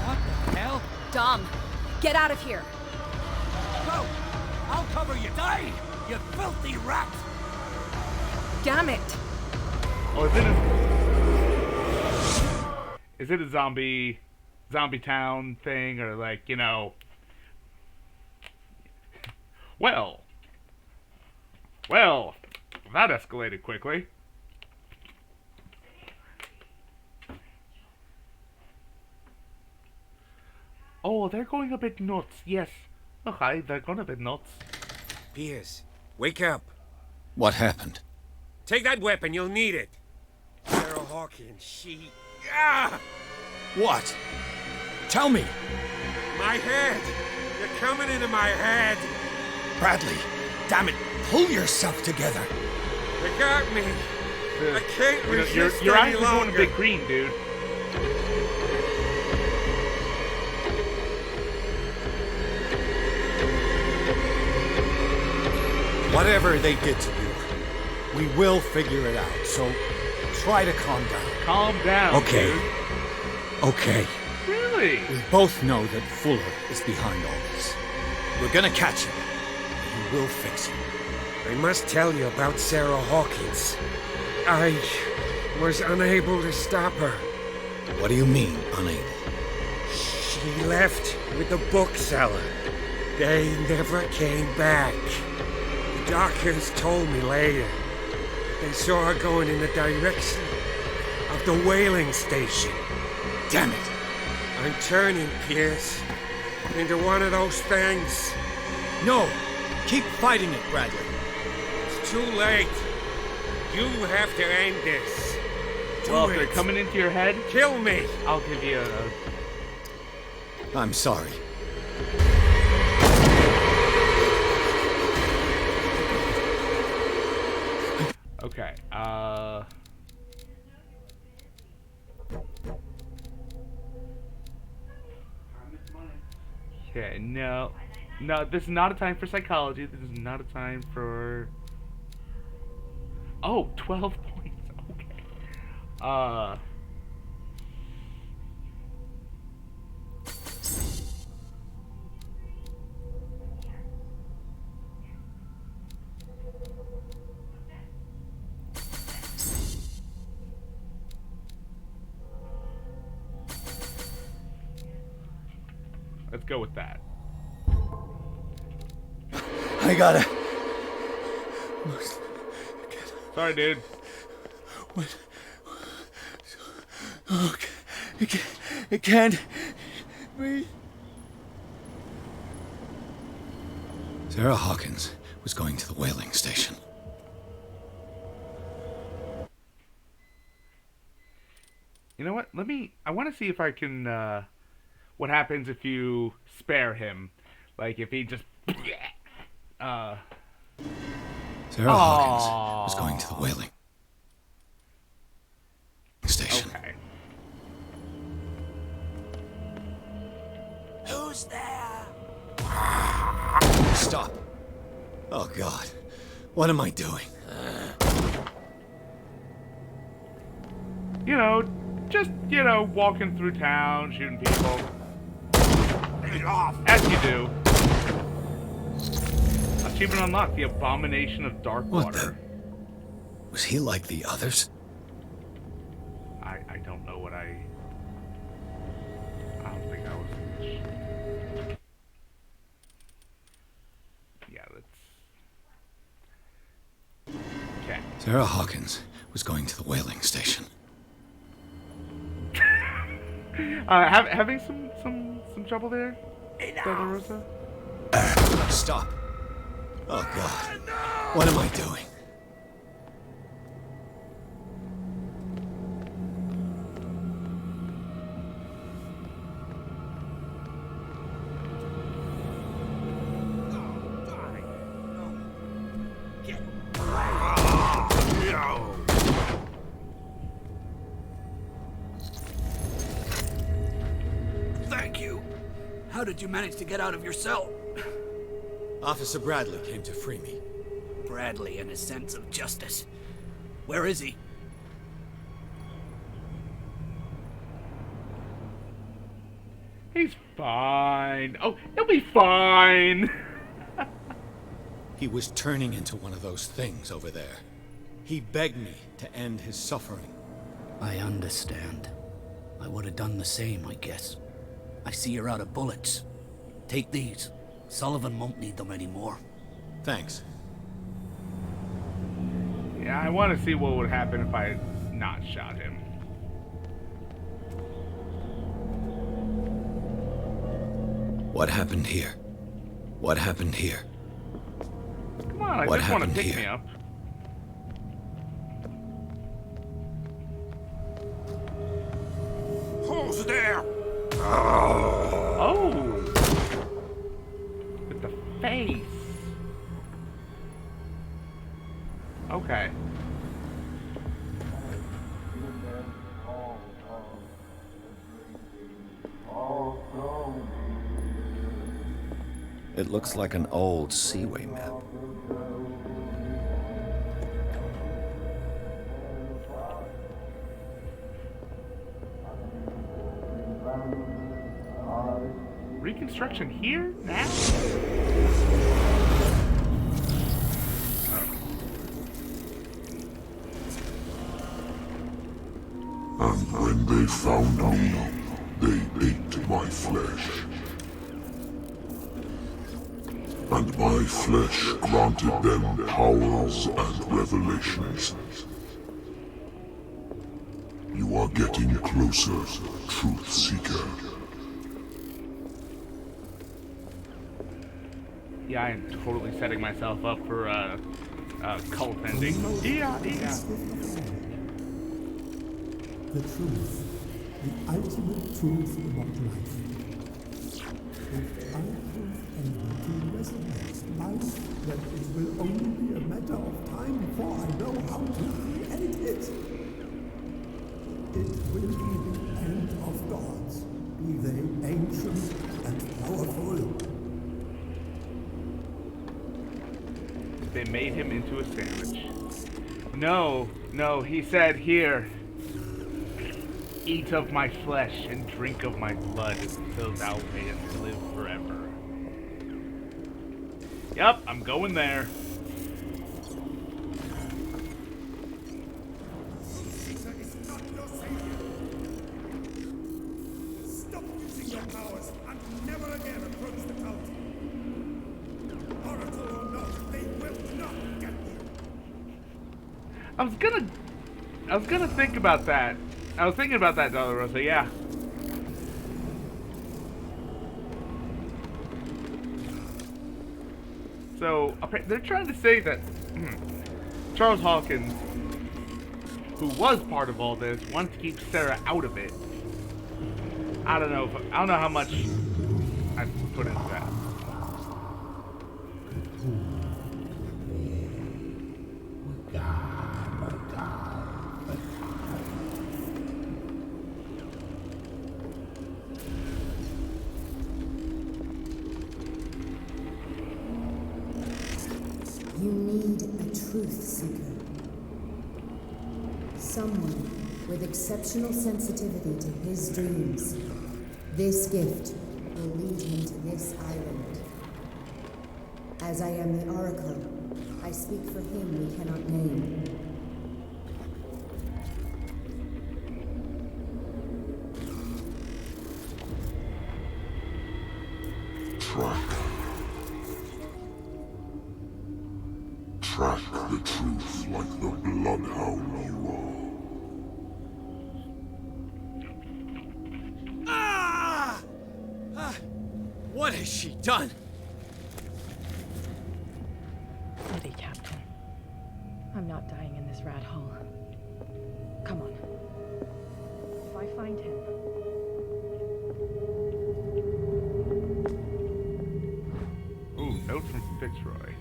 Speaker 11: What the hell?
Speaker 14: Dom, get out of here.
Speaker 11: Go! I'll cover you. Die, you filthy rat!
Speaker 14: Damn it.
Speaker 1: Oh, is it a zombie town thing, or like, you know? Well, that escalated quickly. Oh, they're going a bit nuts. Yes. Okay, they're going a bit nuts.
Speaker 2: Pierce, wake up.
Speaker 3: What happened?
Speaker 2: Take that weapon, you'll need it. Sarah Hawkins, she... Ah!
Speaker 3: What? Tell me!
Speaker 2: My head! You're coming into my head!
Speaker 3: Bradley, damn it, pull yourself together.
Speaker 2: You got me. I can't resist
Speaker 1: your eyes
Speaker 2: any
Speaker 1: are going a
Speaker 2: longer.
Speaker 1: bit green, dude.
Speaker 3: Whatever they did to you, we will figure it out, so try to calm down.
Speaker 1: Calm down,
Speaker 3: Okay.
Speaker 1: dude.
Speaker 3: Okay.
Speaker 1: Really?
Speaker 3: We both know that Fuller is behind all this. We're gonna catch him. He will fix it.
Speaker 2: I must tell you about Sarah Hawkins. I was unable to stop her.
Speaker 3: What do you mean, unable?
Speaker 2: She left with the bookseller. They never came back. The doctors told me later they saw her going in the direction of the whaling station.
Speaker 3: Damn it!
Speaker 2: I'm turning, Pierce, into one of those things.
Speaker 3: No! Keep fighting it, Bradley.
Speaker 2: It's too late. You have to end this. Do
Speaker 1: Well, if
Speaker 2: it.
Speaker 1: they're coming into your head,
Speaker 2: Kill me.
Speaker 1: I'll give you a...
Speaker 3: I'm sorry.
Speaker 1: Okay, Okay, no, this is not a time for psychology. This is not a time for... Oh, 12 points. Okay. Let's go with that.
Speaker 3: I gotta...
Speaker 1: Sorry, dude.
Speaker 3: What? Okay. It can't breathe. Sarah Hawkins was going to the whaling station.
Speaker 1: You know what? I want to see if I can, what happens if you spare him. Like, if he just,
Speaker 3: Sarah Hawkins was going to the whaling station.
Speaker 1: Okay.
Speaker 11: Who's there?
Speaker 3: Stop. Oh, God. What am I doing?
Speaker 1: You know, just, you know, walking through town, shooting people.
Speaker 11: Get off!
Speaker 1: As you do. Achievement unlocked, the Abomination of Dark Water.
Speaker 3: Was he like the others?
Speaker 1: I don't know what I don't think I was... Yeah, let's... Okay.
Speaker 3: Sarah Hawkins was going to the whaling station.
Speaker 1: Having some trouble there? Brother Rosa?
Speaker 3: Stop. Oh, God. What am I doing?
Speaker 11: Thank you. How did you manage to get out of your cell?
Speaker 3: Officer Bradley came to free me.
Speaker 11: Bradley and his sense of justice. Where is he?
Speaker 1: He's fine. Oh, he'll be fine.
Speaker 3: He was turning into one of those things over there. He begged me to end his suffering.
Speaker 11: I understand. I would have done the same, I guess. I see you're out of bullets. Take these. Sullivan won't need them anymore.
Speaker 3: Thanks.
Speaker 1: Yeah, I want to see what would happen if I had not shot him.
Speaker 3: What happened here? What happened here?
Speaker 1: Come on, I
Speaker 3: What
Speaker 1: just want to
Speaker 3: happened
Speaker 1: pick
Speaker 3: here?
Speaker 1: me up.
Speaker 12: Who's there?
Speaker 1: Oh! With the face. Okay.
Speaker 3: It looks like an old Seaway map.
Speaker 1: Reconstruction here? Now?
Speaker 4: And when they found me, they ate my flesh. And my flesh granted them powers and revelations. You are getting closer, Truth Seeker.
Speaker 1: Yeah, I am totally setting myself up for a cult ending. Yeah.
Speaker 15: The truth, the ultimate truth about life. If I prove able to resurrect life, then it will only be a matter of time before I know how to create it. It will be the end of gods, be they ancient and powerful.
Speaker 1: They made him into a sandwich. No, he said, here, eat of my flesh and drink of my blood, so thou mayest live forever. Yep, I'm going there.
Speaker 16: Caesar is not your savior. Stop using your powers and never again approach the cult. Oracle or not, they will not get you.
Speaker 1: I was gonna think about that. I was thinking about that, Dolorosa, yeah. So, they're trying to say that Charles Hawkins, who was part of all this, wants to keep Sarah out of it. I don't know how much I put into that.
Speaker 9: You need a truth seeker. Someone with exceptional sensitivity to his dreams. This gift will lead him to this island. As I am the Oracle, I speak for him we cannot name.
Speaker 4: Track the truth like the bloodhound you are.
Speaker 3: Ah! What has she done?
Speaker 8: Steady, Captain. I'm not dying in this rat hole. Come on. If I find him...
Speaker 1: Ooh, note from Fitzroy.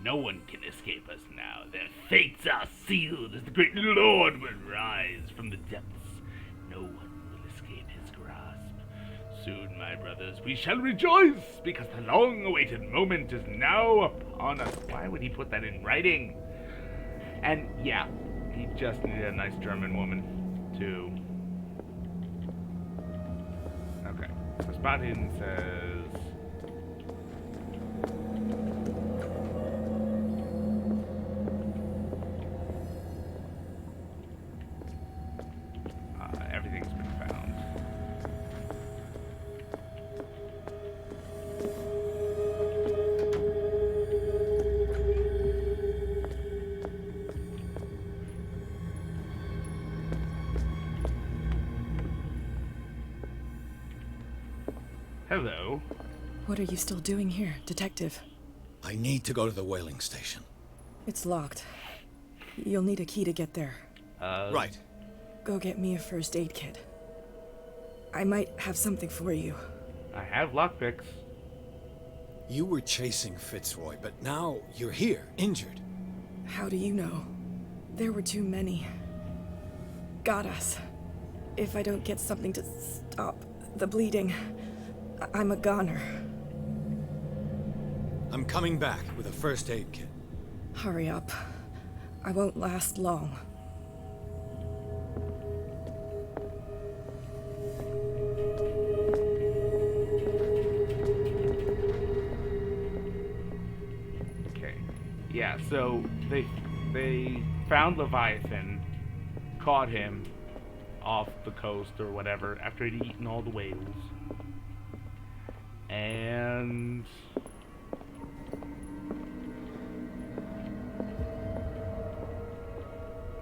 Speaker 1: No one can escape us now. Their fates are sealed as the great Lord will rise from the depths. No one will escape his grasp. Soon, my brothers, we shall rejoice, because the long-awaited moment is now upon us. Why would he put that in writing? And, yeah, he just needed a nice German woman to... Okay, so spot hidden says... everything's been found. Hello.
Speaker 8: What are you still doing here, Detective?
Speaker 3: I need to go to the whaling station.
Speaker 8: It's locked. You'll need a key to get there.
Speaker 3: Right.
Speaker 8: Go get me a first aid kit. I might have something for you.
Speaker 1: I have lockpicks.
Speaker 3: You were chasing Fitzroy, but now you're here, injured.
Speaker 8: How do you know? There were too many. Got us. If I don't get something to stop the bleeding, I'm a goner.
Speaker 3: I'm coming back with a first aid kit.
Speaker 8: Hurry up. I won't last long.
Speaker 1: Okay. Yeah, so they found Leviathan, caught him off the coast or whatever after he'd eaten all the whales. And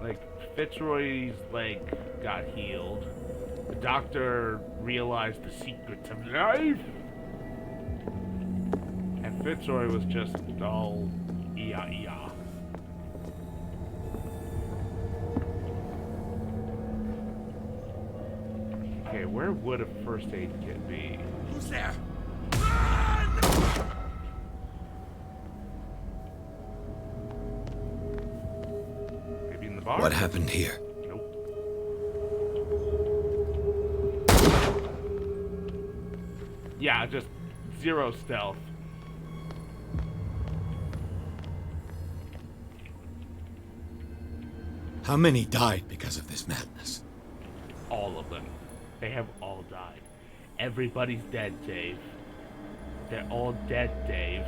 Speaker 1: like Fitzroy's leg got healed. The doctor realized the secrets of life. And Fitzroy was just all yeah. Okay, where would a first aid kit be?
Speaker 12: Who's there?
Speaker 1: Maybe in the bar?
Speaker 3: What happened here?
Speaker 1: Nope. Yeah, just zero stealth.
Speaker 3: How many died because of this madness?
Speaker 1: All of them. They have all died. Everybody's dead, Dave. They're all dead, Dave.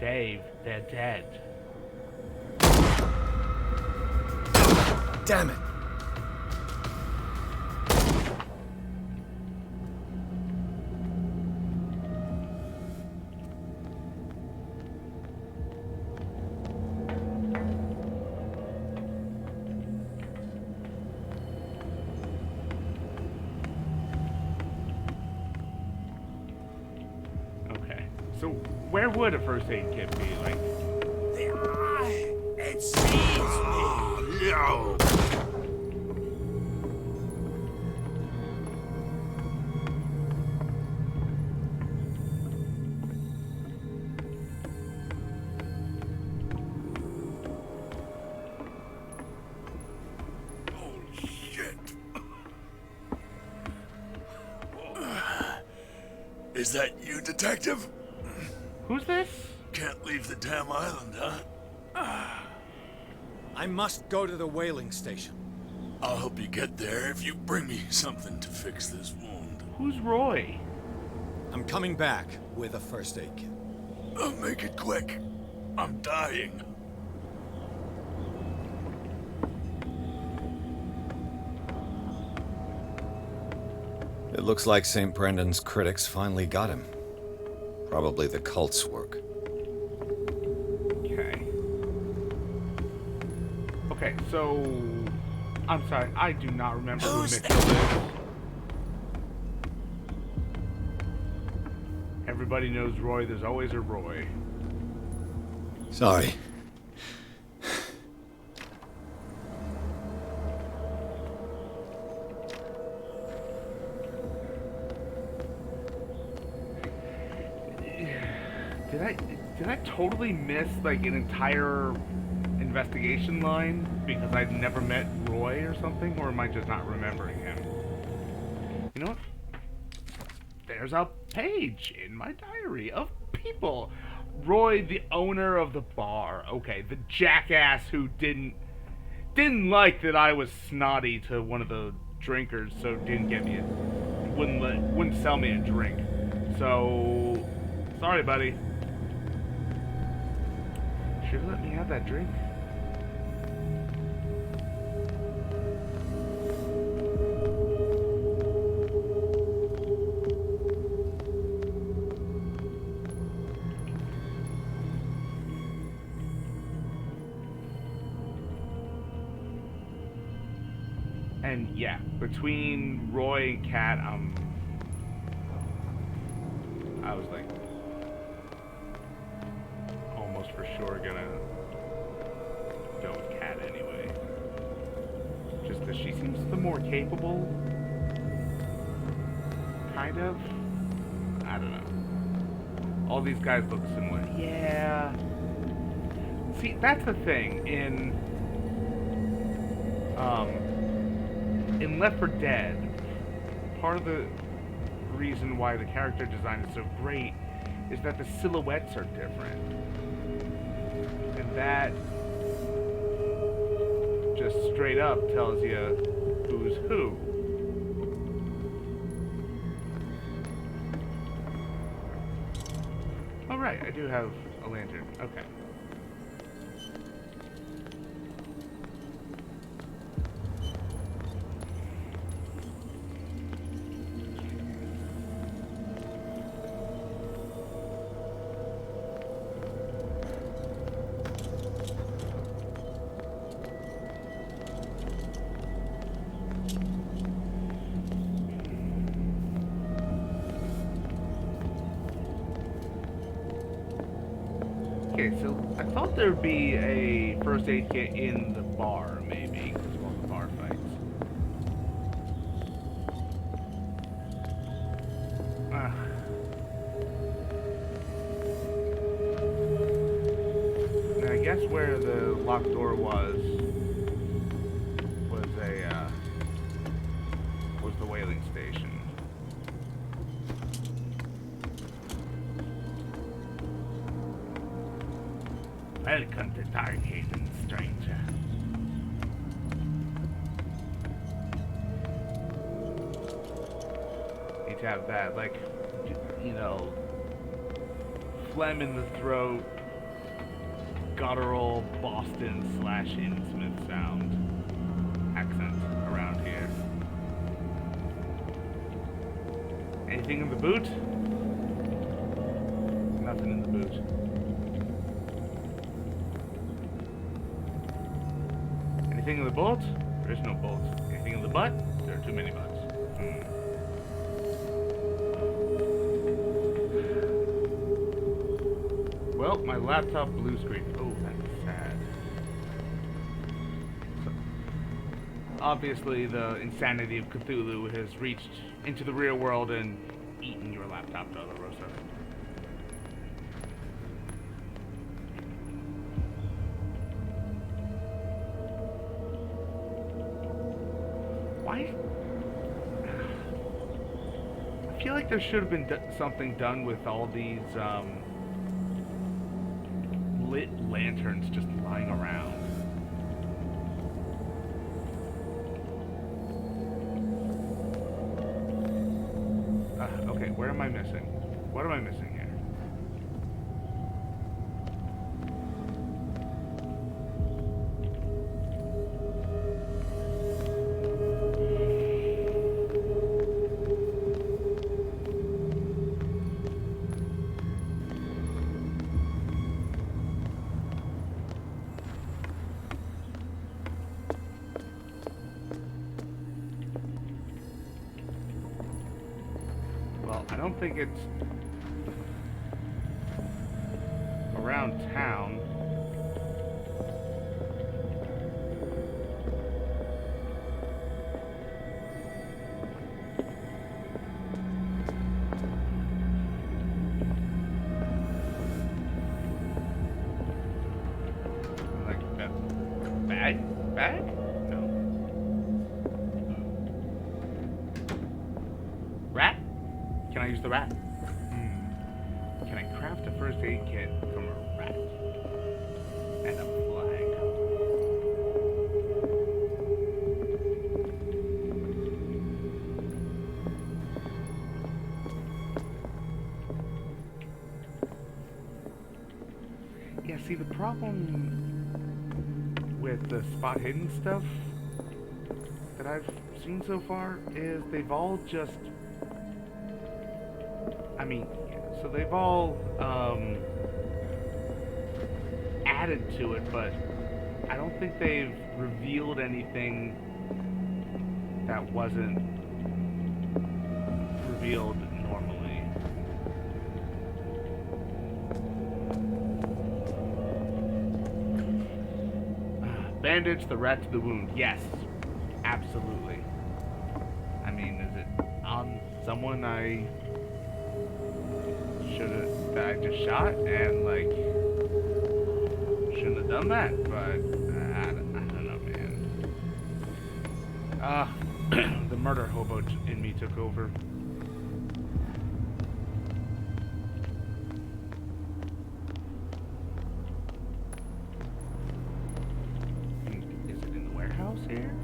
Speaker 1: Dave, they're dead.
Speaker 3: Damn it!
Speaker 1: Okay. So where would a first aid kit be? Like,
Speaker 12: It sees me. No. Is that you, Detective?
Speaker 1: who's this?
Speaker 12: Can't leave the damn island, huh?
Speaker 3: I must go to the whaling station.
Speaker 12: I'll help you get there if you bring me something to fix this wound.
Speaker 1: Who's Roy?
Speaker 3: I'm coming back with a first aid kit.
Speaker 12: Make it quick. I'm dying.
Speaker 3: It looks like St. Brendan's critics finally got him. Probably the cult's work.
Speaker 1: Okay. Okay, so... I'm sorry, I do not remember who Mitchell is. Everybody knows Roy, there's always a Roy.
Speaker 3: Sorry.
Speaker 1: Did I totally miss like an entire investigation line because I'd never met Roy or something, or am I just not remembering him? You know what? there's a page in my diary of people. Roy, the owner of the bar. Okay, the jackass who didn't like that I was snotty to one of the drinkers, so didn't get me wouldn't sell me a drink. So sorry, buddy. Should have let me have that drink. And yeah, between Roy and Kat, I was like almost for sure gonna go with Kat anyway. Just because she seems the more capable, kind of. I don't know. All these guys look similar. Yeah. See, that's the thing in Left 4 Dead. Part of the reason why the character design is so great is that the silhouettes are different. And that just straight up tells you who's who. Oh right, I do have a lantern. Okay. Okay, so I thought there'd be a first aid kit in the bar, maybe, because of all the bar fights. Now, I guess where the locked door was the whaling station. Welcome to Darkhaven, stranger. Need to have that, like, you know, phlegm in the throat, guttural Boston/Innsmouth sound accent around here. Anything in the boot? Nothing in the boot. Anything in the bolt? There is no bolt. Anything in the butt? There are too many butts. Well, my laptop blue screen. Oh, that's sad. So, obviously, the insanity of Cthulhu has reached into the real world and eaten your laptop, Dolorosa. Why? I feel like there should have been something done with all these lit lanterns just lying around. Okay, where am I missing? What am I missing here? I don't think it's around town. Like that bag? No. Rat? Can I use the rat. Can I craft a first aid kit from a rat? And a flag. Yeah, see, the problem with the spot hidden stuff that I've seen so far is they've all just... I mean, so they've all added to it, but I don't think they've revealed anything that wasn't revealed normally. Bandage the rat to the wound. Yes, absolutely. I mean, is it on someone I that I just shot and like shouldn't have done that? But I don't know, man. The murder hobo in me took over. Here?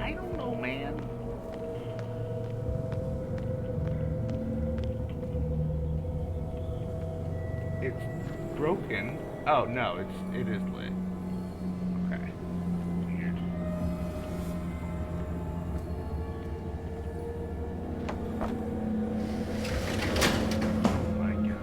Speaker 1: I don't know, man. It's broken. Oh no, it is lit. Okay. Weird. Oh my god.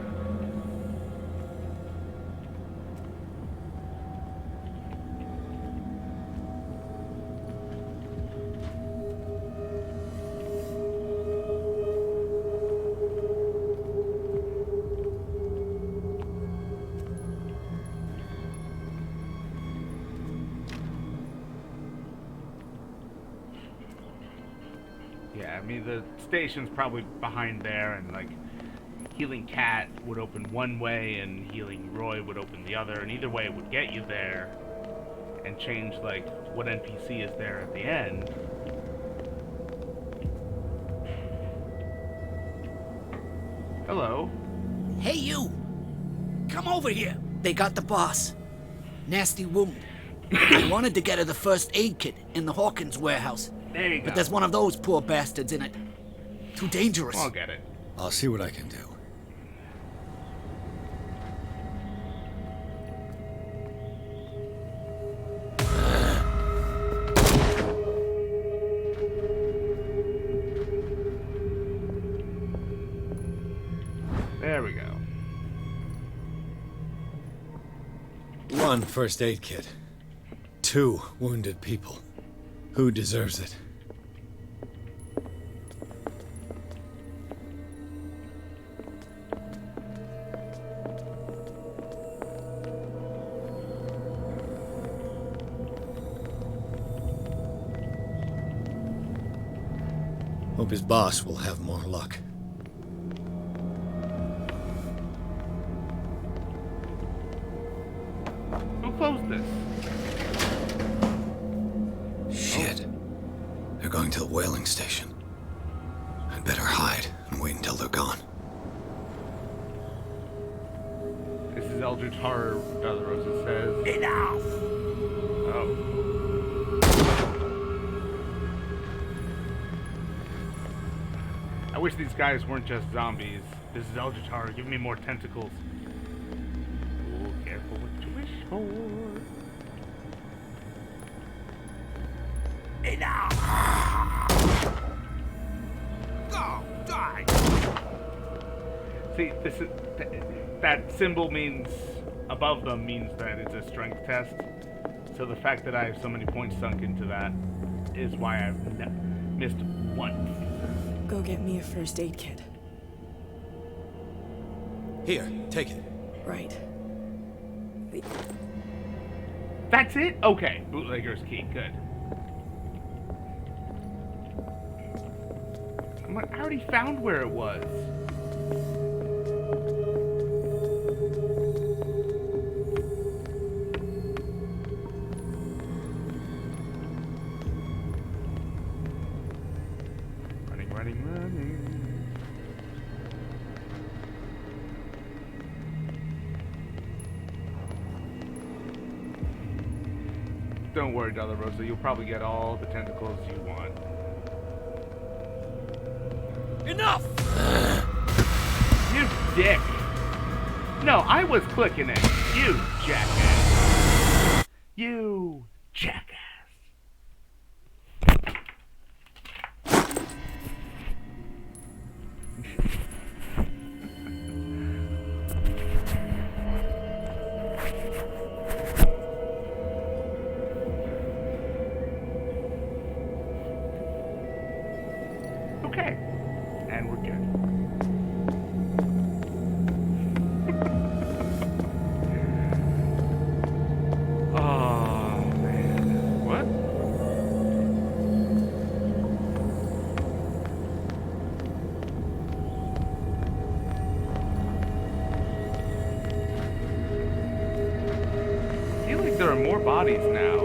Speaker 1: Yeah, I mean, the station's probably behind there, and, like, Healing Cat would open one way, and Healing Roy would open the other, and either way it would get you there, and change, like, what NPC is there at the end. Hello.
Speaker 11: Hey, you! Come over here! They got the boss. Nasty wound. I wanted to get her the first aid kit in the Hawkins warehouse.
Speaker 1: There you go.
Speaker 11: But there's one of those poor bastards in it. Too dangerous.
Speaker 1: I'll get it.
Speaker 3: I'll see what I can do.
Speaker 1: There we go.
Speaker 3: One first aid kit. 2 wounded people. Who deserves it? Hope his boss will have more luck.
Speaker 1: Who closed this?
Speaker 3: Shit. They're going to the whaling station. I'd better hide and wait until they're gone.
Speaker 1: This is Eldritch Horror, Brother Rosa says.
Speaker 11: Enough!
Speaker 1: Oh. I wish these guys weren't just zombies. This is Eldritch Horror. Give me more tentacles. Oh, careful what you wish for.
Speaker 11: Enough! Go! Die!
Speaker 1: See, this is that symbol means above them means that it's a strength test. So the fact that I have so many points sunk into that is why I've missed once.
Speaker 8: Go get me a first aid kit.
Speaker 3: Here, take it.
Speaker 8: Right.
Speaker 1: That's it? Okay. Bootlegger's key. Good. I already found where it was. Running. Don't worry, Della Rosa. You'll probably get all the tentacles you want.
Speaker 12: Enough!
Speaker 1: You dick. No, I was clicking it. You jackass. You jackass. Okay. And we're good. Oh, man. What? I feel like there are more bodies now.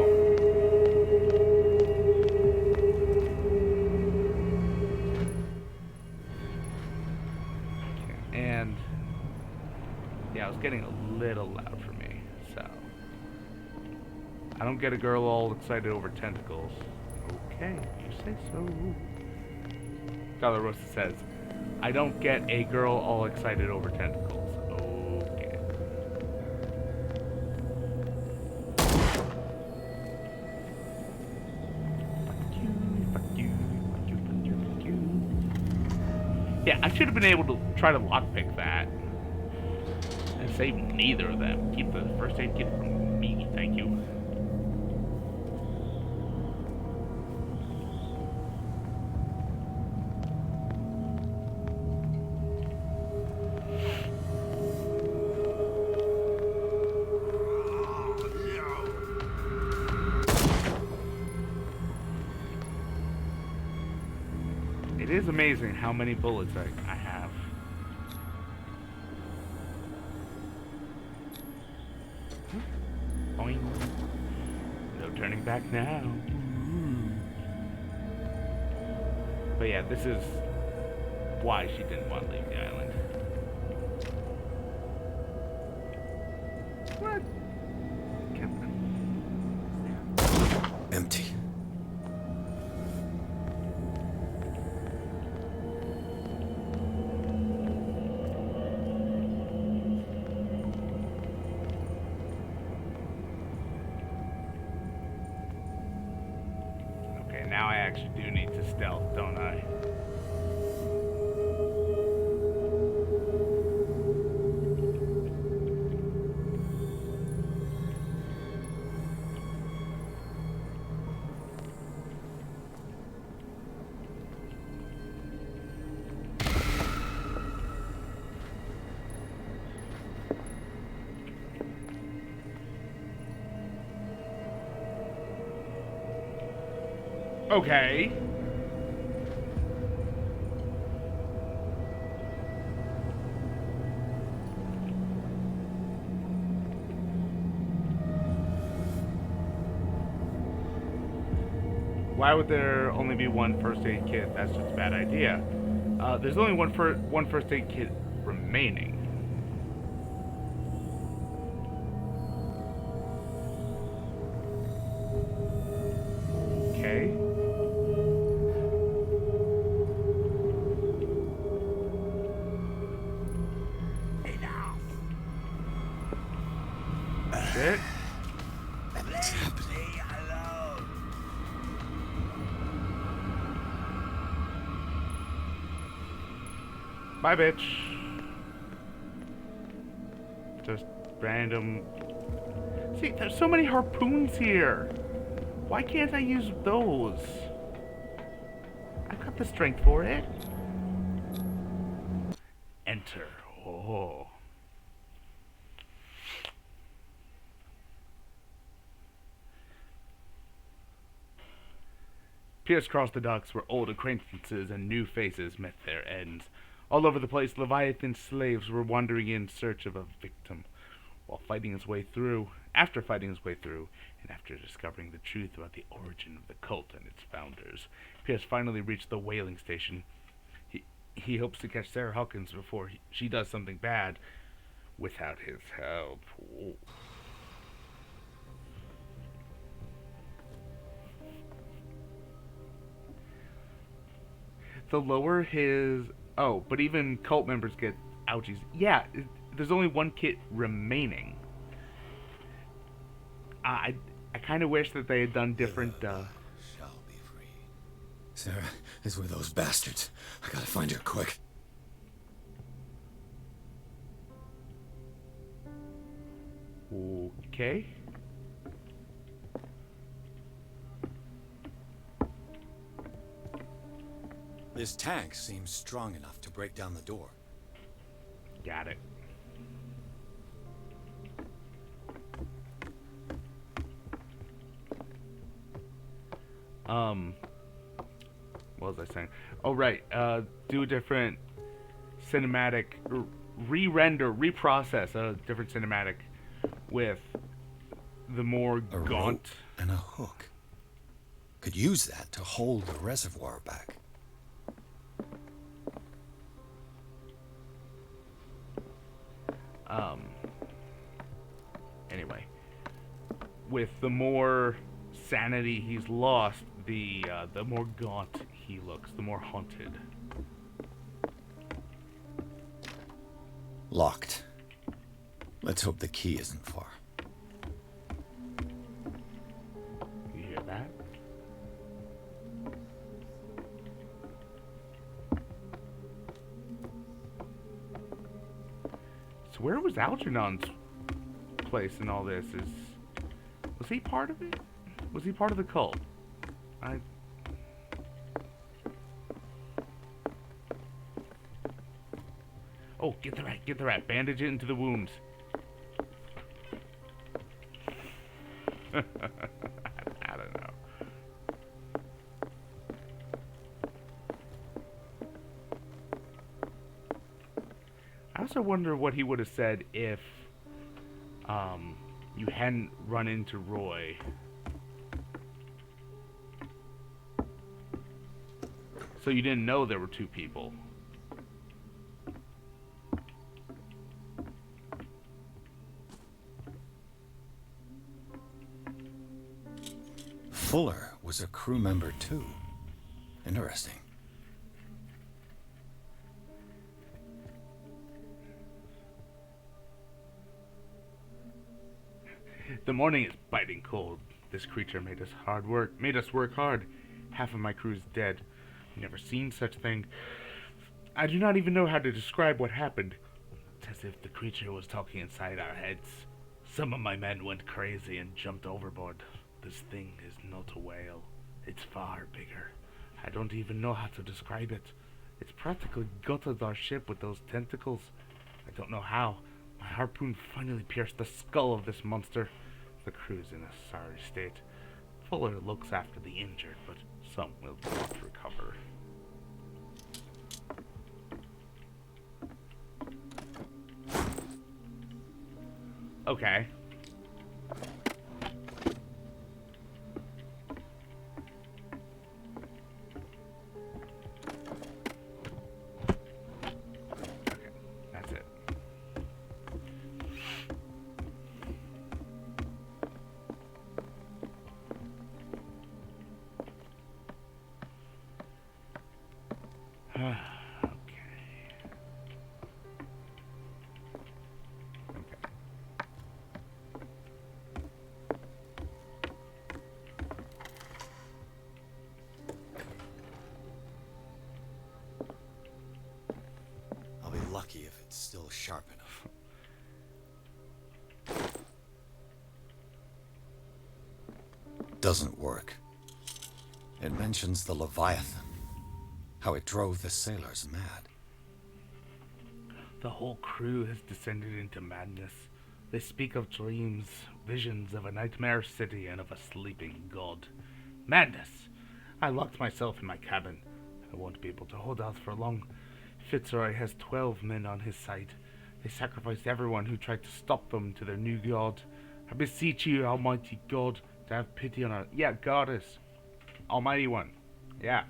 Speaker 1: And yeah, it was getting a little loud for me, so I don't get a girl all excited over tentacles. Okay, you say so. Rosa says, I don't get a girl all excited over tentacles. Okay. Fuck you, fuck you, fuck you, fuck you, fuck you. Yeah, I should have been able to try to lockpick that. And save neither of them. Keep the first aid kit from me, thank you. It is amazing how many bullets I have. Boing. No turning back now. But yeah, this is why she didn't want to leave the island. What?
Speaker 3: Empty.
Speaker 1: Okay, now I actually do need to stealth, don't I? Okay. Why would there only be one first aid kit? That's just a bad idea. There's only one first aid kit remaining. Okay. Shit. Bye, bitch. Just random. See, there's so many harpoons here. Why can't I use those? I've got the strength for it. Enter. Oh. Pierce crossed the docks where old acquaintances and new faces met their ends. All over the place, Leviathan slaves were wandering in search of a victim. After fighting his way through, and after discovering the truth about the origin of the cult and its founders, Pierce finally reached the whaling station. He hopes to catch Sarah Hawkins before she does something bad without his help. Ooh. the lower his... Oh, but even cult members get ouchies. Yeah, there's only one kit remaining. I kind of wish that they had done different...
Speaker 3: Shall be free. Sarah is with those bastards. I gotta find her quick.
Speaker 1: Okay.
Speaker 3: This tank seems strong enough to break down the door.
Speaker 1: Got it. What was I saying? Oh, right. Do a different cinematic, re-render, reprocess a different cinematic with the more
Speaker 3: A
Speaker 1: gaunt...
Speaker 3: rope and a hook. Could use that to hold the reservoir back.
Speaker 1: Anyway, with the more sanity he's lost, the more gaunt he looks, the more haunted.
Speaker 3: Locked. Let's hope the key isn't far.
Speaker 1: You hear that? So where was Algernon's place in all this? Was he part of it? Was he part of the cult? Oh, get the rat. Bandage it into the wounds. I don't know. I also wonder what he would have said if you hadn't run into Roy. So you didn't know there were two people.
Speaker 3: Fuller was a crew member too. Interesting.
Speaker 1: The morning is biting cold. This creature made us work hard. Half of my crew's dead. Never seen such a thing. I do not even know how to describe what happened. It's as if the creature was talking inside our heads. Some of my men went crazy and jumped overboard. This thing is not a whale. It's far bigger. I don't even know how to describe it. It's practically gutted our ship with those tentacles. I don't know how. My harpoon finally pierced the skull of this monster. The crew's in a sorry state. Fuller looks after the injured, but some will not recover. Okay. That's it.
Speaker 3: I'll be lucky if it's still sharp enough. Doesn't work. It mentions the Leviathan. How it drove the sailors mad.
Speaker 1: The whole crew has descended into madness. They speak of dreams, visions of a nightmare city and of a sleeping god. Madness! I locked myself in my cabin. I won't be able to hold out for long. Fitzroy has 12 men on his side. They sacrificed everyone who tried to stop them to their new god. I beseech you, Almighty God, to have pity on our... Yeah, Goddess. Almighty One. Yeah.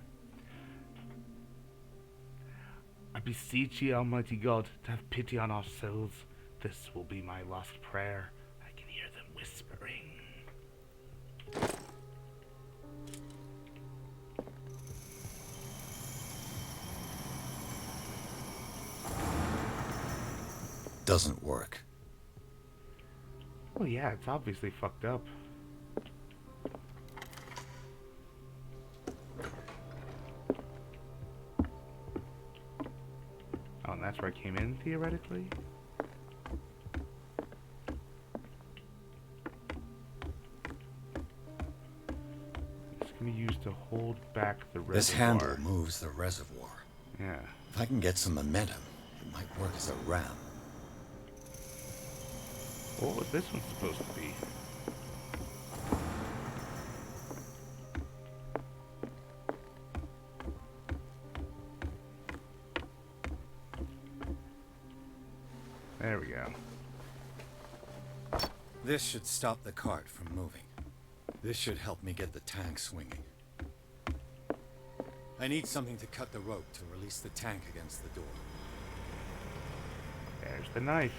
Speaker 1: I beseech you, Almighty God, to have pity on our souls. This will be my last prayer. I can hear them whispering.
Speaker 3: doesn't work.
Speaker 1: Well, yeah, it's obviously fucked up. Oh, and that's where I came in, theoretically? This can be used to hold back the reservoir.
Speaker 3: This handle moves the reservoir.
Speaker 1: Yeah.
Speaker 3: If I can get some momentum, it might work as a ram.
Speaker 1: What was this one supposed to be? There we go.
Speaker 3: This should stop the cart from moving. This should help me get the tank swinging. I need something to cut the rope to release the tank against the door.
Speaker 1: There's the knife.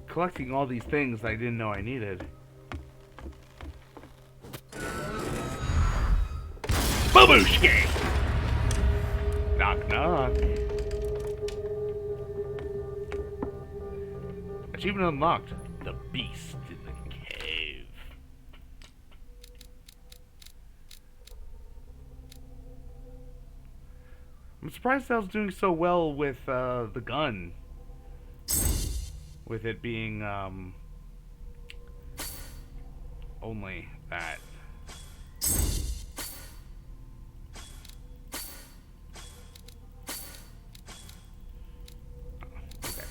Speaker 1: Collecting all these things I didn't know I needed. Babushki! Knock knock. Achievement unlocked. The Beast in the Cave. I'm surprised I was doing so well with the gun. With it being only that. Okay.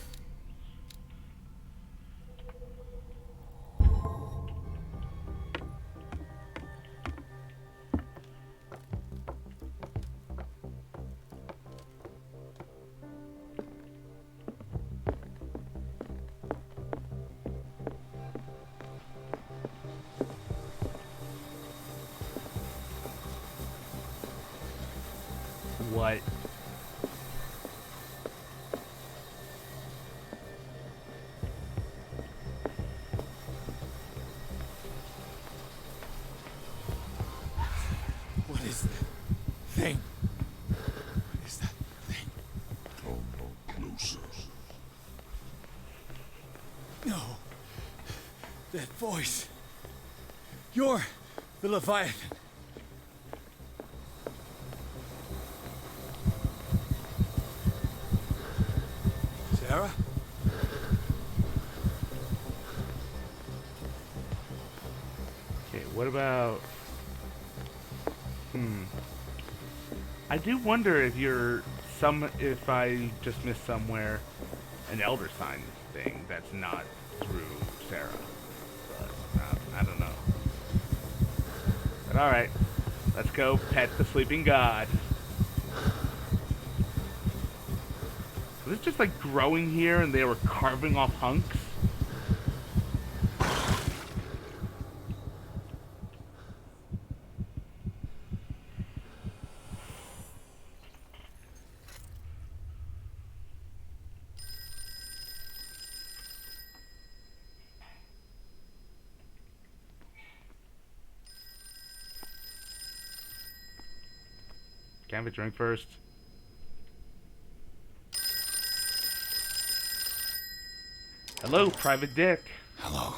Speaker 1: What?
Speaker 3: What is that thing? What is that thing?
Speaker 4: Come closer.
Speaker 3: No. That voice. You're the Leviathan. Sarah?
Speaker 1: Okay, what about... I do wonder if if I just missed somewhere an Elder Sign thing that's not through Sarah. But, I don't know. But alright, let's go pet the sleeping god. Was it just like growing here and they were carving off hunks? Can I have a drink first? Hello, Private Dick.
Speaker 3: Hello.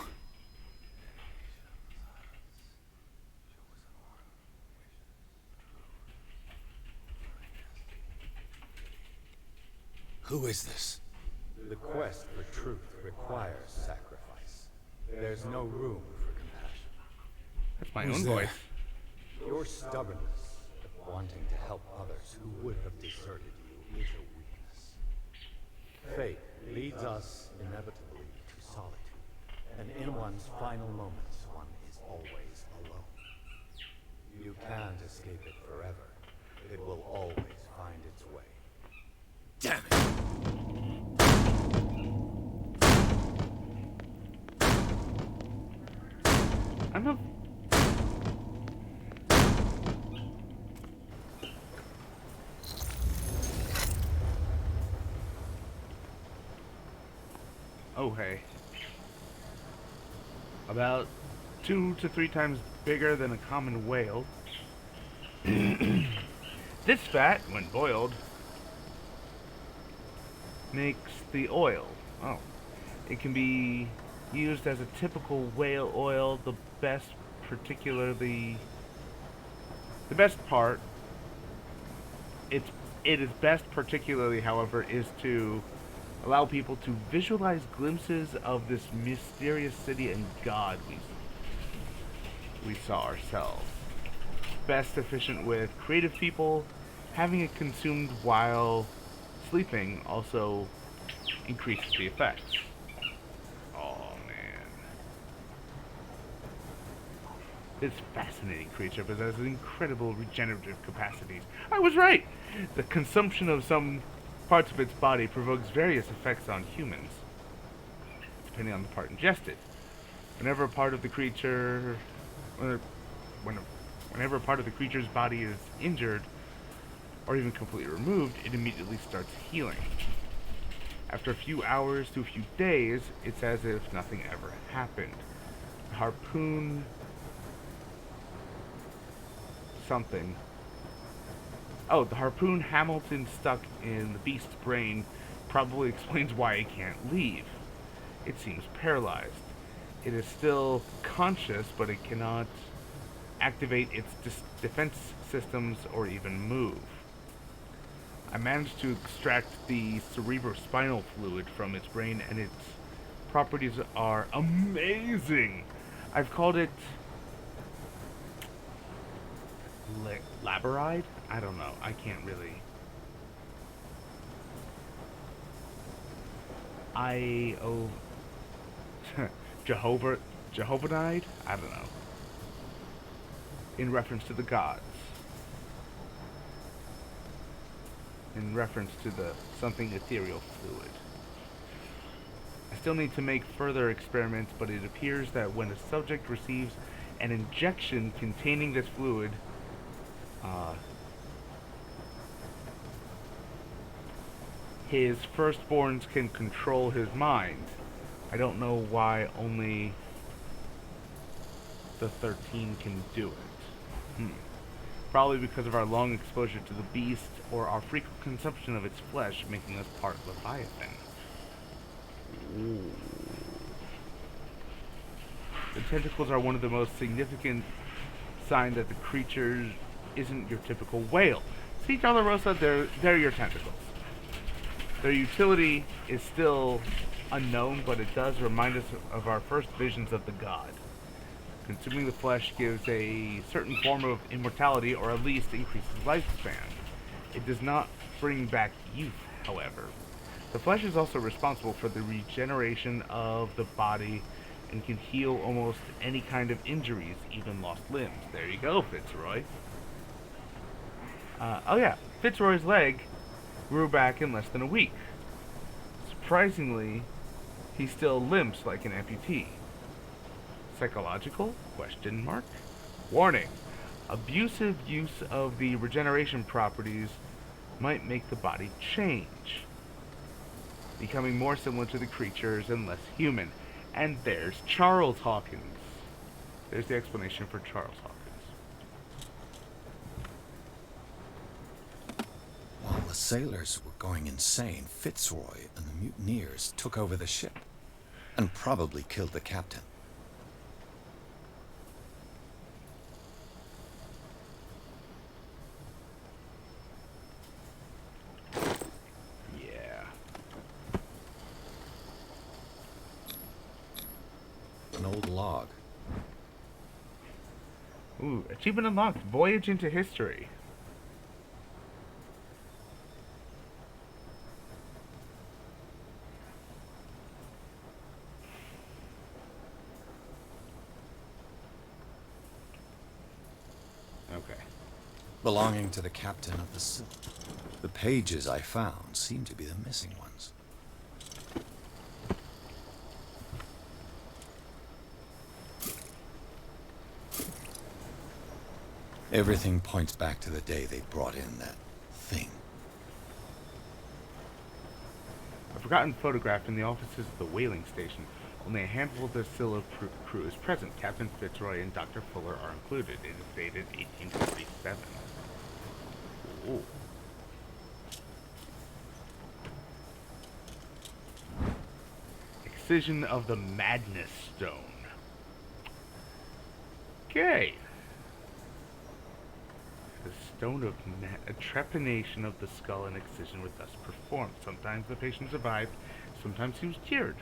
Speaker 3: Who is this?
Speaker 17: The quest for truth requires sacrifice. There's no room for compassion.
Speaker 1: That's my
Speaker 3: Who's
Speaker 1: own
Speaker 3: there?
Speaker 1: voice.
Speaker 17: Your stubbornness of wanting to help others who would have deserted you is a weakness. Fate leads us inevitably to solitude, and in one's final moments, one is always alone. You can't escape it forever. It will always find its way.
Speaker 3: Damn it!
Speaker 1: I'm a... Oh, hey. About 2 to 3 times bigger than a common whale. This fat, when boiled, makes the oil. Oh. It can be used as a typical whale oil. The best part, it is best particularly, however, is to allow people to visualize glimpses of this mysterious city and God we saw ourselves. Best efficient with creative people. Having it consumed while sleeping also increases the effects. Oh man. This fascinating creature possesses incredible regenerative capacities. I was right! The consumption of some parts of its body provokes various effects on humans, depending on the part ingested. Whenever a part of the creature, whenever a part of the creature's body is injured, or even completely removed, it immediately starts healing. After a few hours to a few days, it's as if nothing ever happened. The harpoon something. Oh, the harpoon Hamilton stuck in the beast's brain probably explains why it can't leave. It seems paralyzed. It is still conscious, but it cannot activate its defense systems or even move. I managed to extract the cerebrospinal fluid from its brain, and its properties are amazing. I've called it laboride? I don't know. I can't really. Jehovahide? I don't know. In reference to the gods. In reference to the something ethereal fluid. I still need to make further experiments, but it appears that when a subject receives an injection containing this fluid, his firstborns can control his mind. I don't know why only the 13 can do it. Probably because of our long exposure to the beast, or our frequent consumption of its flesh, making us part Leviathan. Ooh. The tentacles are one of the most significant signs that the creature isn't your typical whale. See, Dolorosa, they're your tentacles. Their utility is still unknown, but it does remind us of our first visions of the god. Consuming the flesh gives a certain form of immortality, or at least increases lifespan. It does not bring back youth, however. The flesh is also responsible for the regeneration of the body and can heal almost any kind of injuries, even lost limbs. There you go, Fitzroy. Oh yeah, Fitzroy's leg grew back in less than a week. Surprisingly, he still limps like an amputee. Psychological? Question mark. Warning. Abusive use of the regeneration properties might make the body change, becoming more similar to the creatures and less human. And there's Charles Hawkins. There's the explanation for Charles Hawkins.
Speaker 3: While the sailors were going insane, Fitzroy and the mutineers took over the ship and probably killed the captain. An old log.
Speaker 1: Ooh, achievement unlocked. Voyage into history. Okay.
Speaker 3: Belonging to the captain of the ship. The pages I found seem to be the missing ones. Everything points back to the day they brought in that thing.
Speaker 1: A forgotten photograph in the offices of the whaling station. Only a handful of the Scylla crew is present. Captain Fitzroy and Dr. Fuller are included. It is dated 1847. Ooh. Excision of the Madness Stone. Okay. The stone of a trepanation of the skull and excision was thus performed. Sometimes the patient survived, sometimes he was cured.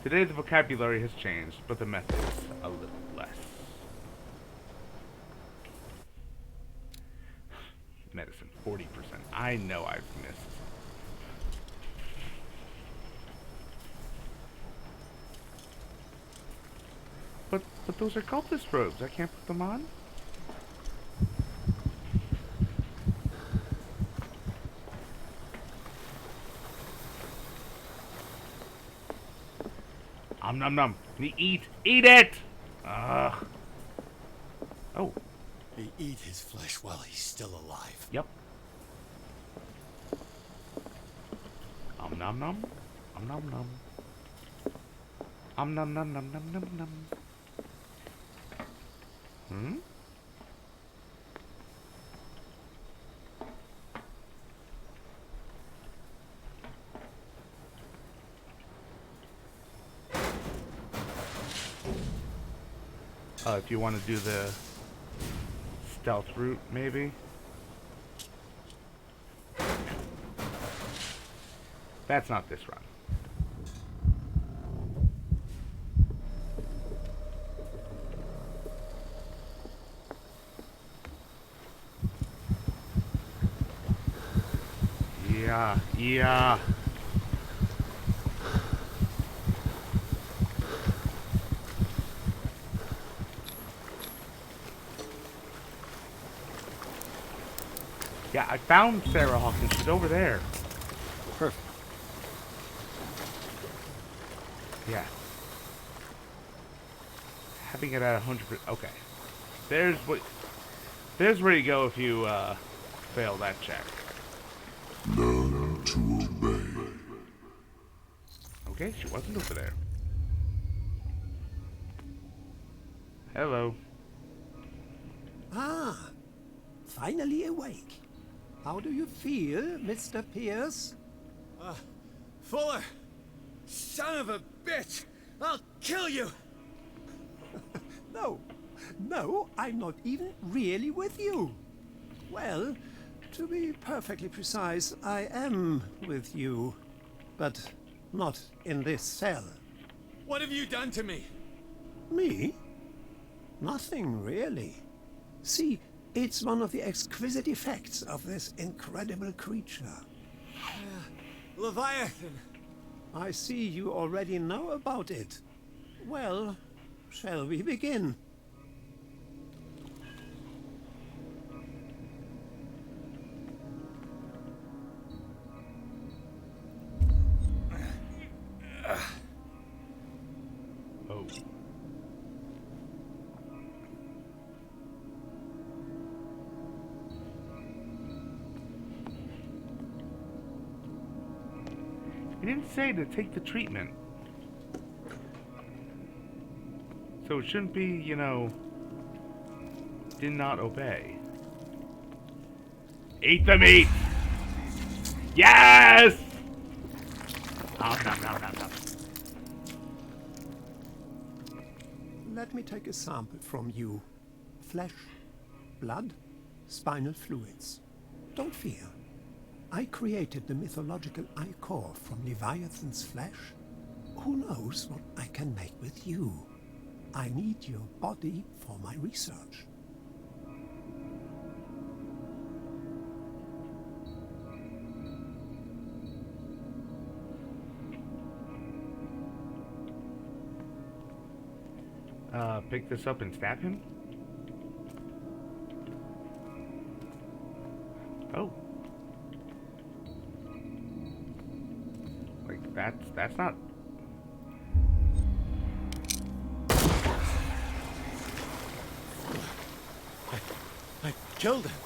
Speaker 1: Today the vocabulary has changed, but the methods a little less. Medicine, 40%. I know I've missed. But those are cultist robes. I can't put them on? Nom nom. Eat it! Ugh. Oh.
Speaker 3: They eat his flesh while he's still alive.
Speaker 1: Yep. Nom nom. Nom nom. Nom nom nom nom nom nom. Hmm? If you want to do the stealth route, maybe. That's not this run. Yeah. Yeah, I found Sarah Hawkins. She's over there.
Speaker 3: Perfect.
Speaker 1: Yeah. Having it at 100%. Okay. There's where you go if you fail that check.
Speaker 4: Learn to obey.
Speaker 1: Okay, she wasn't over there. Hello.
Speaker 18: Ah, finally awake. How do you feel, Mr. Pierce?
Speaker 3: Fuller! Son of a bitch! I'll kill you!
Speaker 18: No, I'm not even really with you. Well, to be perfectly precise, I am with you. But not in this cell.
Speaker 3: What have you done to me?
Speaker 18: Me? Nothing, really. See, it's one of the exquisite effects of this incredible creature.
Speaker 3: Leviathan!
Speaker 18: I see you already know about it. Well, shall we begin?
Speaker 1: Oh. He didn't say to take the treatment. So it shouldn't be, you know, did not obey. Eat the meat! Yes! Nom, nom, nom, nom, nom.
Speaker 18: Let me take a sample from you. Flesh, blood, spinal fluids. Don't fear. I created the mythological ichor from Leviathan's flesh. Who knows what I can make with you? I need your body for my research.
Speaker 1: Pick this up and stab him? Oh. Like, that's not...
Speaker 3: I killed him.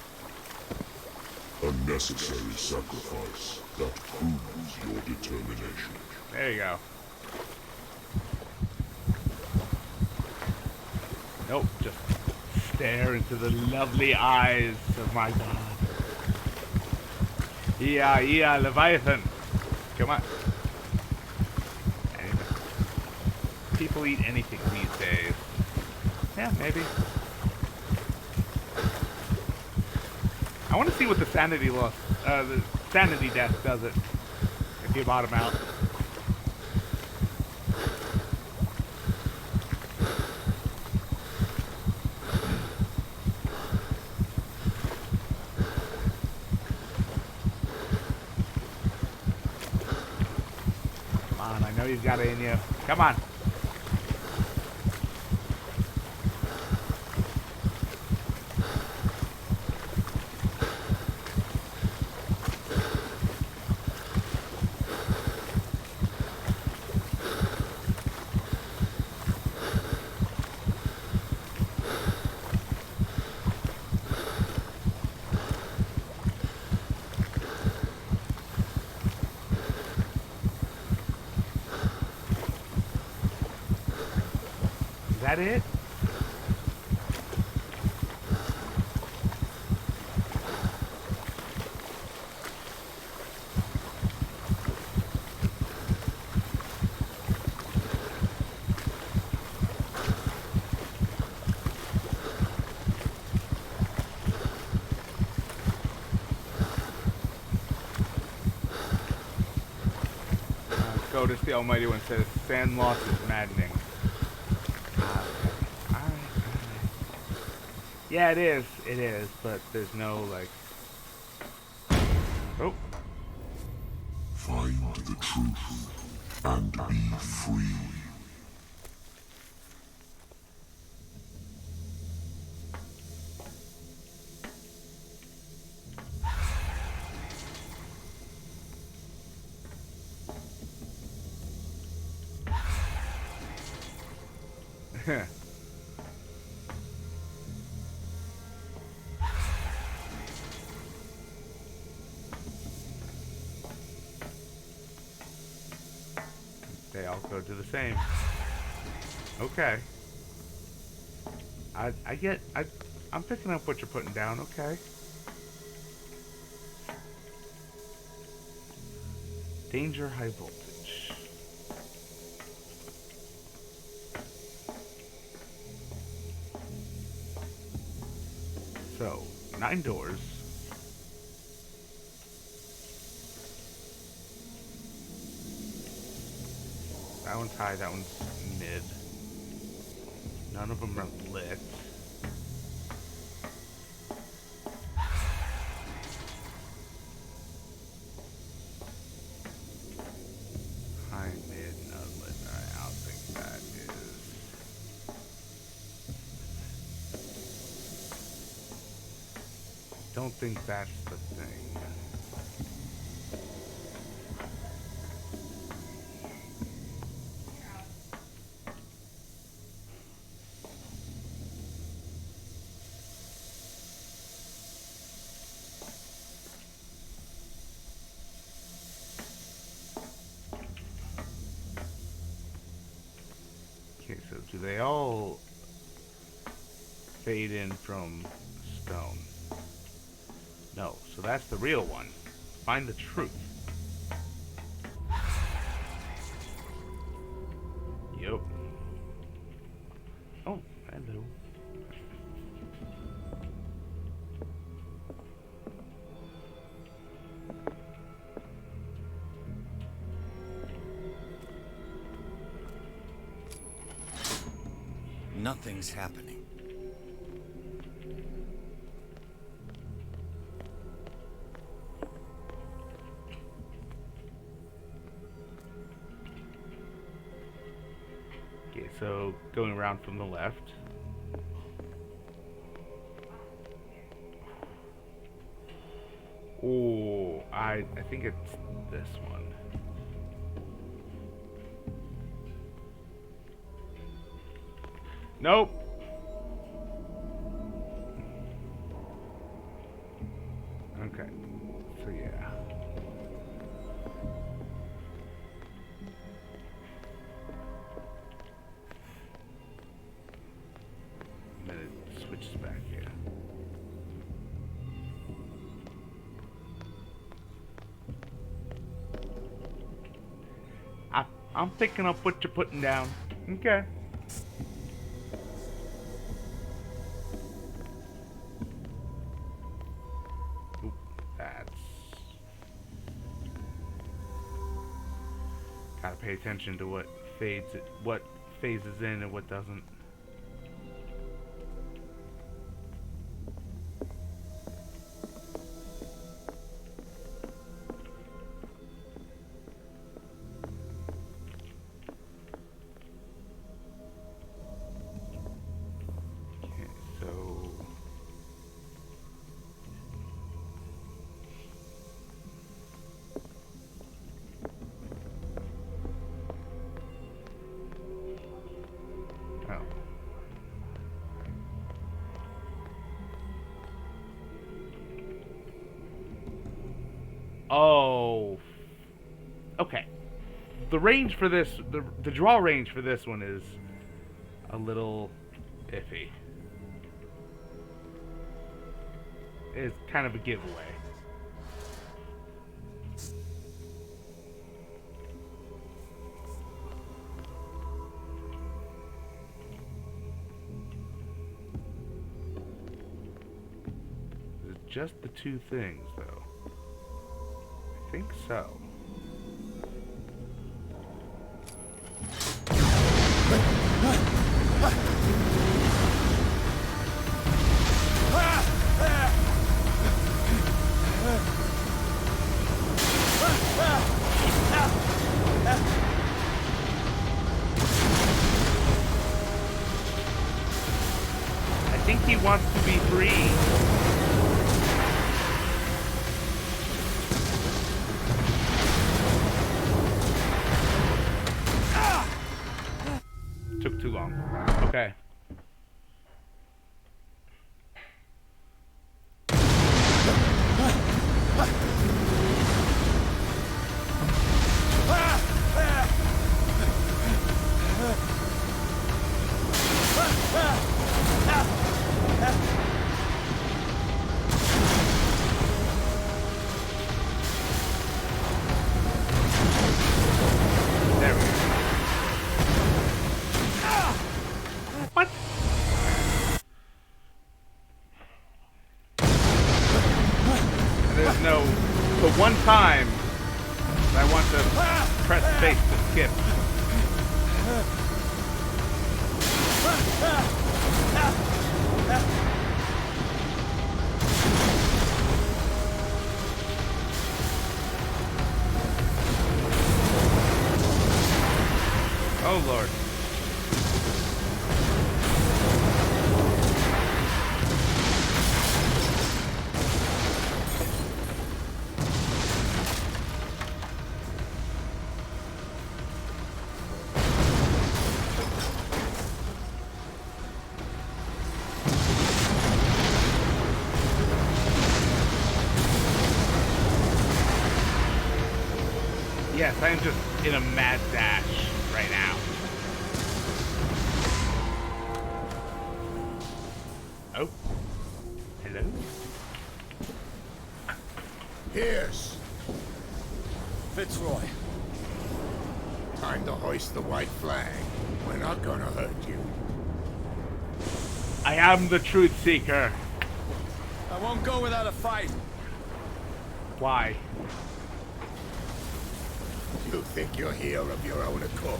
Speaker 4: A necessary sacrifice that proves your determination.
Speaker 1: There you go. Nope, just stare into the lovely eyes of my god. Yeah, Leviathan. Come on. delete anything these days. Yeah, maybe. I want to see what the sanity loss, the sanity death does it if you bottom out. Come on, I know you've got it in you. Come on. Is that it? Scotus the Almighty One says, sand loss is maddening. Alright. Yeah, it is, but there's no, like... Oh.
Speaker 4: Find the truth and be free.
Speaker 1: They all go to the same. Okay. I'm picking up what you're putting down, okay. Danger high voltage. So, 9 doors. That one's high, that one's mid. None of them are lit. High, mid, none lit. Alright, I don't think that is... Don't think that's the thing. Okay, so do they all fade in from stone? No, so that's the real one. Find the truth. Yup. Oh, hello.
Speaker 3: Nothing's happening.
Speaker 1: Okay, so going around from the left. Oh, I think it's this one. Nope. Okay. So yeah. And then it switches back here. I'm picking up what you're putting down. Okay. Oop, that's... Gotta pay attention to what phases in and what doesn't. Okay, so... Oh. Oh. Okay. The range for this, the draw range for this one is a little iffy. It's kind of a giveaway. Is it just the two things, though? I think so. I think he wants to be free. Took too long. Okay. There we go. What? There's no... The one time I want to press space to skip. Oh Lord. Yes, I am just in a mad dash right now. Oh. Hello?
Speaker 12: Pierce.
Speaker 3: Fitzroy.
Speaker 12: Time to hoist the white flag. We're not gonna hurt you.
Speaker 1: I am the truth seeker.
Speaker 3: I won't go without a fight.
Speaker 1: Why?
Speaker 12: You think you're here of your own accord?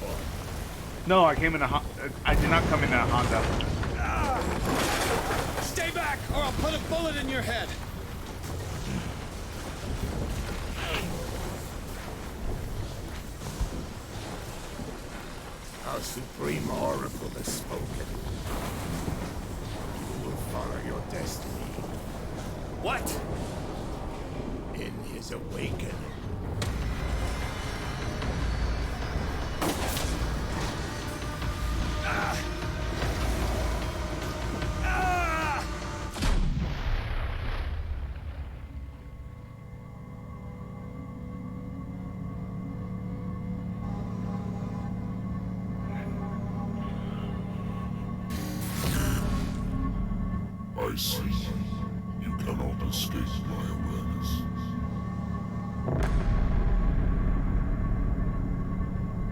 Speaker 1: No, I came in a I did not come in a Honda.
Speaker 3: Stay back, or I'll put a bullet in your head.
Speaker 12: Our supreme oracle has spoken. You will follow your destiny.
Speaker 3: What?
Speaker 12: In his awakening.
Speaker 4: I see. You cannot escape my awareness.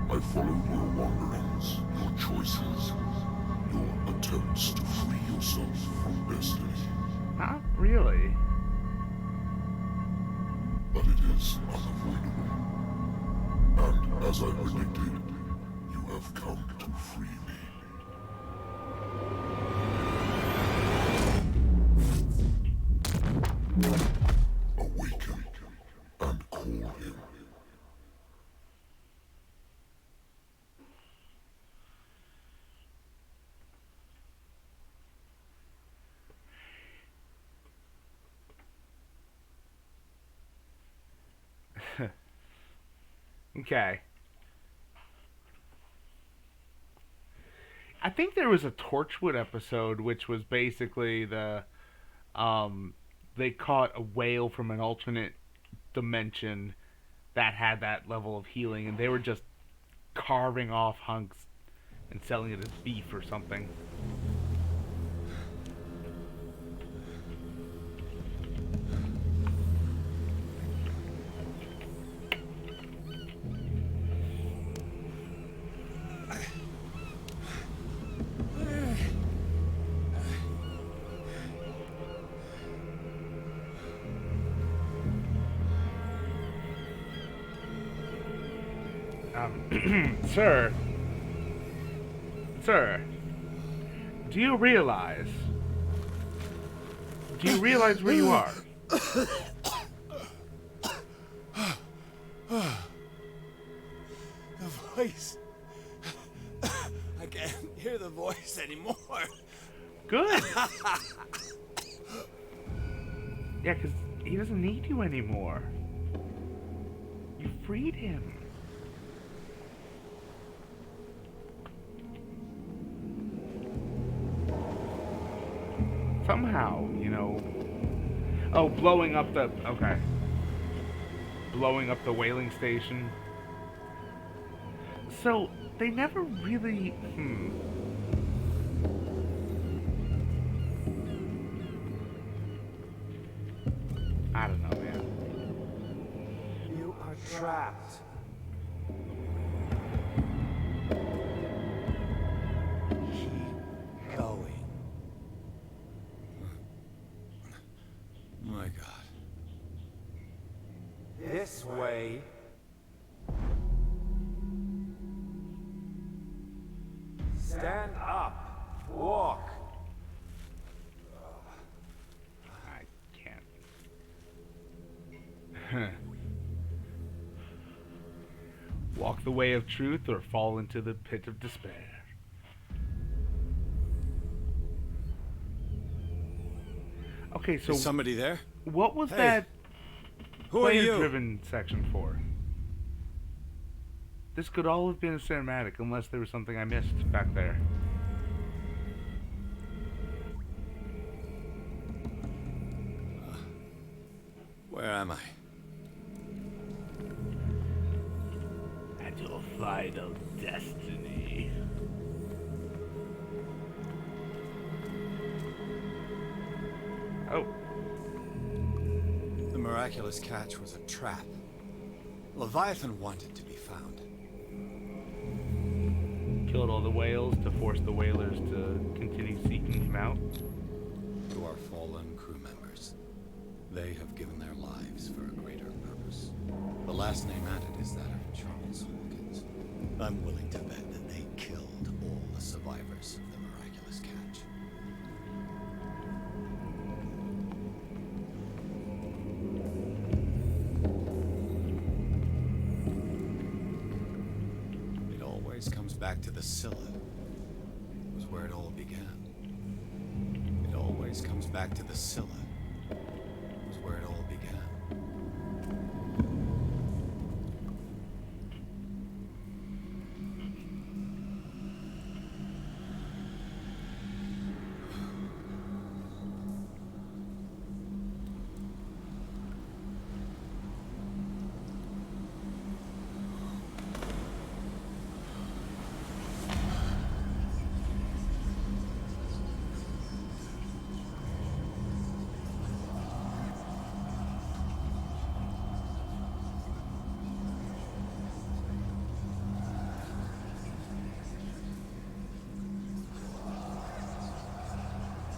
Speaker 4: I followed your wanderings, your choices, your attempts to free yourself from destiny.
Speaker 1: Not really.
Speaker 4: But it is unavoidable. And as I predicted, you have come to free me. Awaken and call him.
Speaker 1: Okay. I think there was a Torchwood episode which was basically they caught a whale from an alternate dimension that had that level of healing, and they were just carving off hunks and selling it as beef or something. Sir, do you realize where you are?
Speaker 3: The voice. I can't hear the voice anymore.
Speaker 1: Good. Yeah, because he doesn't need you anymore. You freed him. Somehow, you know. Oh, blowing up the... Okay. Blowing up the whaling station. So, they never really... I don't know, man.
Speaker 17: You are trapped. Keep going.
Speaker 3: My God.
Speaker 17: This way. Stand up. Walk.
Speaker 1: I can't. Walk the way of truth or fall into the pit of despair. Okay, so
Speaker 3: Is somebody there?
Speaker 1: What was
Speaker 3: Hey,
Speaker 1: that
Speaker 3: who are you?
Speaker 1: player-driven section for? This could all have been a cinematic, unless there was something I missed back there.
Speaker 3: Where am I?
Speaker 1: At your final destiny. Oh.
Speaker 3: The miraculous catch was a trap. Leviathan wanted to be found.
Speaker 1: Killed all the whales to force the whalers to continue seeking him out.
Speaker 3: To our fallen crew members. They have given their lives for a greater purpose. The last name added is that of Charles Hawkins. I'm willing to bet that they killed all the survivors of the miraculous catch. It always comes back to the Scylla. It was where it all began. It always comes back to the Scylla. Was where it all began.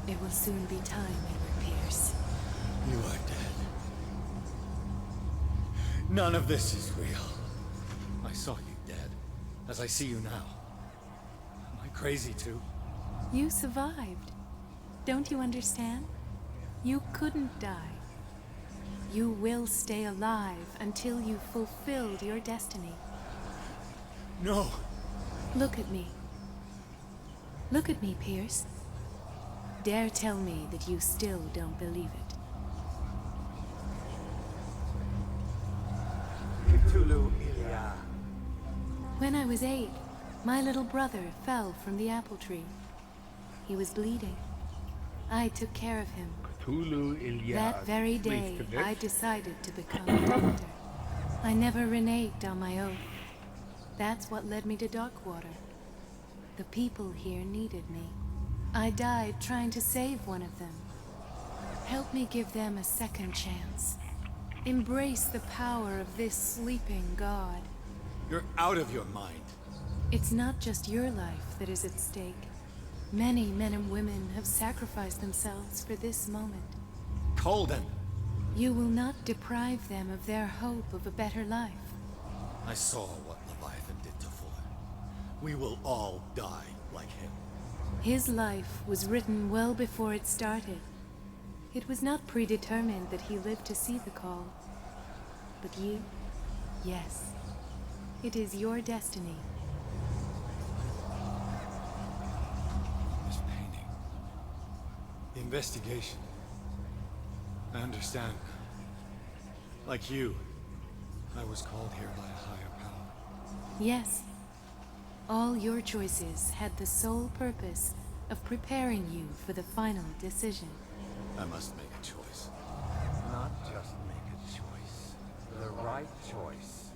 Speaker 19: It will soon be time, Edward Pierce.
Speaker 3: You are dead. None of this is real. I saw you dead, as I see you now. Am I crazy too?
Speaker 19: You survived. Don't you understand? You couldn't die. You will stay alive until you've fulfilled your destiny.
Speaker 3: No.
Speaker 19: Look at me. Look at me, Pierce. Dare tell me that you still don't believe it.
Speaker 17: Cthulhu Ilya.
Speaker 19: When I was 8, my little brother fell from the apple tree. He was bleeding. I took care of him.
Speaker 1: Cthulhu Ilya.
Speaker 19: That very day, I decided to become a doctor. I never reneged on my oath. That's what led me to Darkwater. The people here needed me. I died trying to save one of them. Help me give them a second chance. Embrace the power of this sleeping god.
Speaker 3: You're out of your mind.
Speaker 19: It's not just your life that is at stake. Many men and women have sacrificed themselves for this moment.
Speaker 3: Colden!
Speaker 19: You will not deprive them of their hope of a better life.
Speaker 3: I saw what Leviathan did to Fuller. We will all die like him.
Speaker 19: His life was written well before it started. It was not predetermined that he lived to see the call. But you, yes, it is your destiny.
Speaker 3: This painting. The investigation. I understand. Like you, I was called here by a higher power.
Speaker 19: Yes. All your choices had the sole purpose of preparing you for the final decision.
Speaker 3: I must make a choice.
Speaker 17: Not just make a choice. The right choice.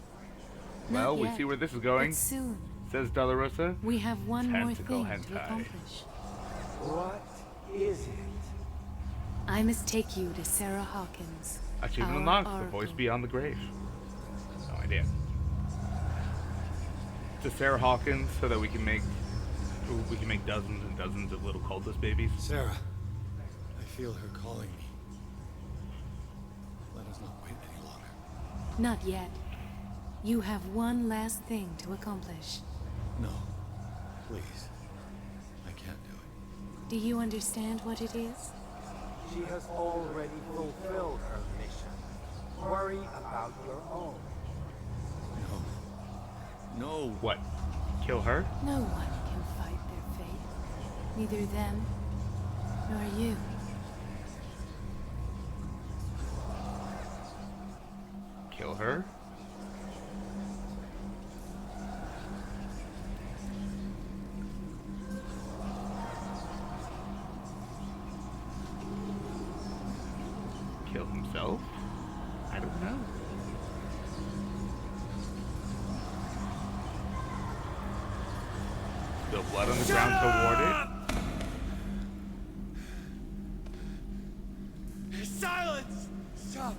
Speaker 1: Well,
Speaker 19: Not
Speaker 1: we
Speaker 19: yet,
Speaker 1: see where this is going.
Speaker 19: but soon.
Speaker 1: Says Dolorosa.
Speaker 19: We have one more
Speaker 1: Tentacle
Speaker 19: thing to
Speaker 1: hentai.
Speaker 19: accomplish.
Speaker 17: What is it?
Speaker 19: I must take you to Sarah Hawkins.
Speaker 1: Achievement
Speaker 19: our
Speaker 1: unlocked. The
Speaker 19: oracle.
Speaker 1: voice beyond the grave. No idea. To Sarah Hawkins, so that we can make dozens and dozens of little cultist babies.
Speaker 3: Sarah, I feel her calling me. Let us not wait any longer.
Speaker 19: Not yet. You have one last thing to accomplish.
Speaker 3: No, please. I can't do it.
Speaker 19: Do you understand what it is?
Speaker 17: She has already fulfilled her mission. Worry about your own.
Speaker 3: No.
Speaker 1: What? Kill her?
Speaker 19: No one can fight their fate. Neither them, nor you.
Speaker 1: Kill her? Kill himself? I don't know. Spill blood on the ground toward it.
Speaker 3: Silence! Stop!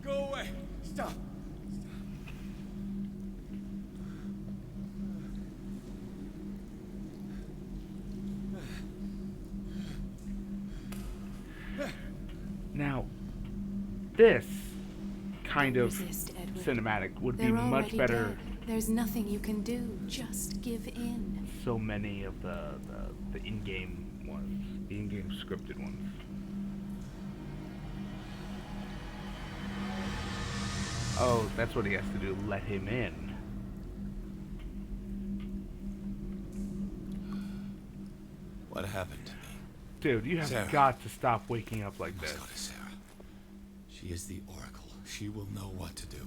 Speaker 3: Go away! Stop!
Speaker 1: Now, this kind of
Speaker 19: Resist, Edward.
Speaker 1: cinematic would be
Speaker 19: They're
Speaker 1: much
Speaker 19: already
Speaker 1: better.
Speaker 19: dead. There's nothing you can do. Just give in.
Speaker 1: So many of the in-game ones, the in-game scripted ones. Oh, that's what he has to do. Let him in.
Speaker 3: What happened to me?
Speaker 1: Dude, you have
Speaker 3: Sarah.
Speaker 1: got to stop waking up like this.
Speaker 3: Go to Sarah. She is the Oracle. She will know what to do.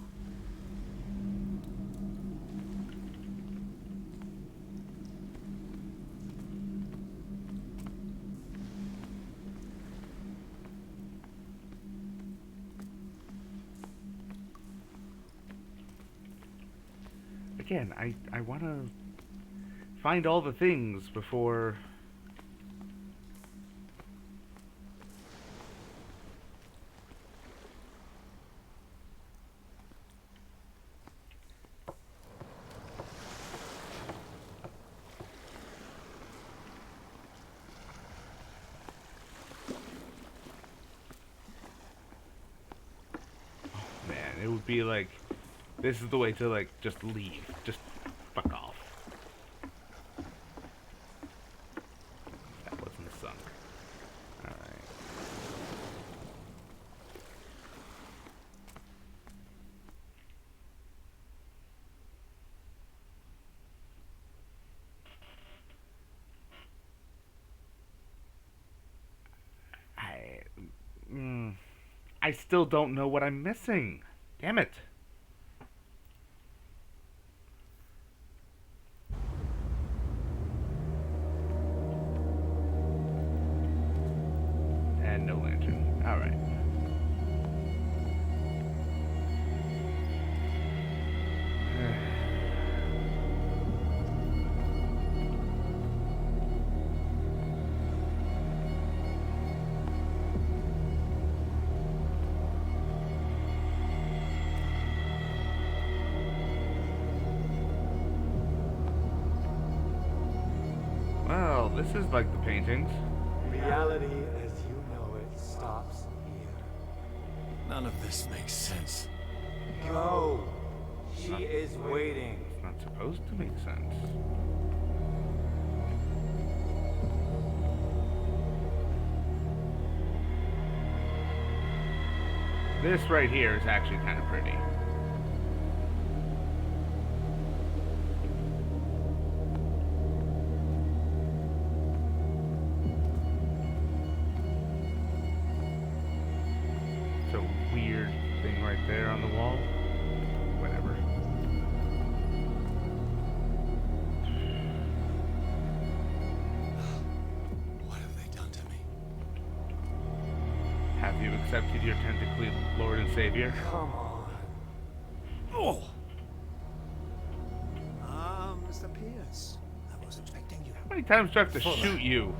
Speaker 1: Again, I want to find all the things before... It would be like, this is the way to like just leave, just fuck off. That wasn't sunk. All right. I still don't know what I'm missing. Damn it. And no lantern. Alright. Well, this is like the paintings.
Speaker 17: Reality as you know it stops here.
Speaker 3: None of this makes sense.
Speaker 17: Go! She is waiting.
Speaker 1: It's not supposed to make sense. This right here is actually kind of pretty. Weird thing right there on the wall. Whatever.
Speaker 3: What have they done to me?
Speaker 1: Have you accepted your tentacly Lord and Savior?
Speaker 17: Come on.
Speaker 18: Oh! Mr. Pierce. I was expecting you.
Speaker 1: How many times do I have to shoot you?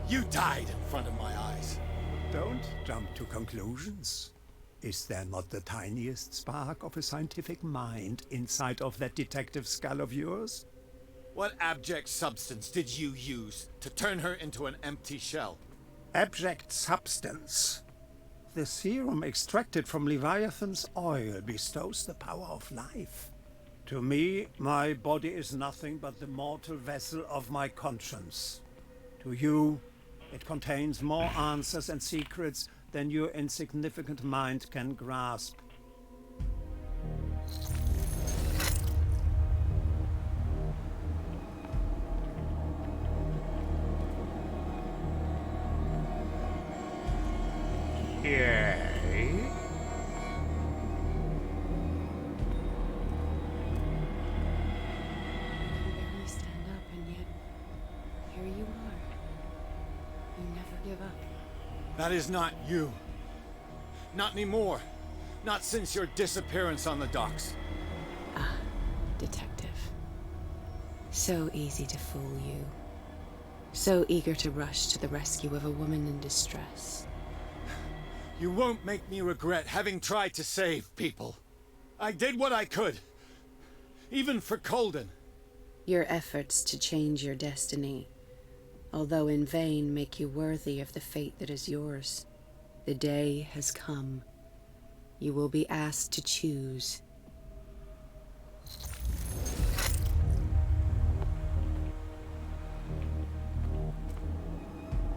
Speaker 3: You died in front of my eyes.
Speaker 18: Don't jump to conclusions. Is there not the tiniest spark of a scientific mind inside of that detective skull of yours?
Speaker 3: What abject substance did you use to turn her into an empty shell?
Speaker 18: Abject substance. The serum extracted from Leviathan's oil bestows the power of life. To me, my body is nothing but the mortal vessel of my conscience. To you, it contains more answers and secrets than your insignificant mind can grasp.
Speaker 1: Okay.
Speaker 19: You barely stand up, and yet here you are. You never give up.
Speaker 3: That is not you. Not anymore. Not since your disappearance on the docks.
Speaker 19: Ah, detective. So easy to fool you. So eager to rush to the rescue of a woman in distress.
Speaker 3: You won't make me regret having tried to save people. I did what I could. Even for Colden.
Speaker 19: Your efforts to change your destiny, although in vain, make you worthy of the fate that is yours. The day has come. You will be asked to choose.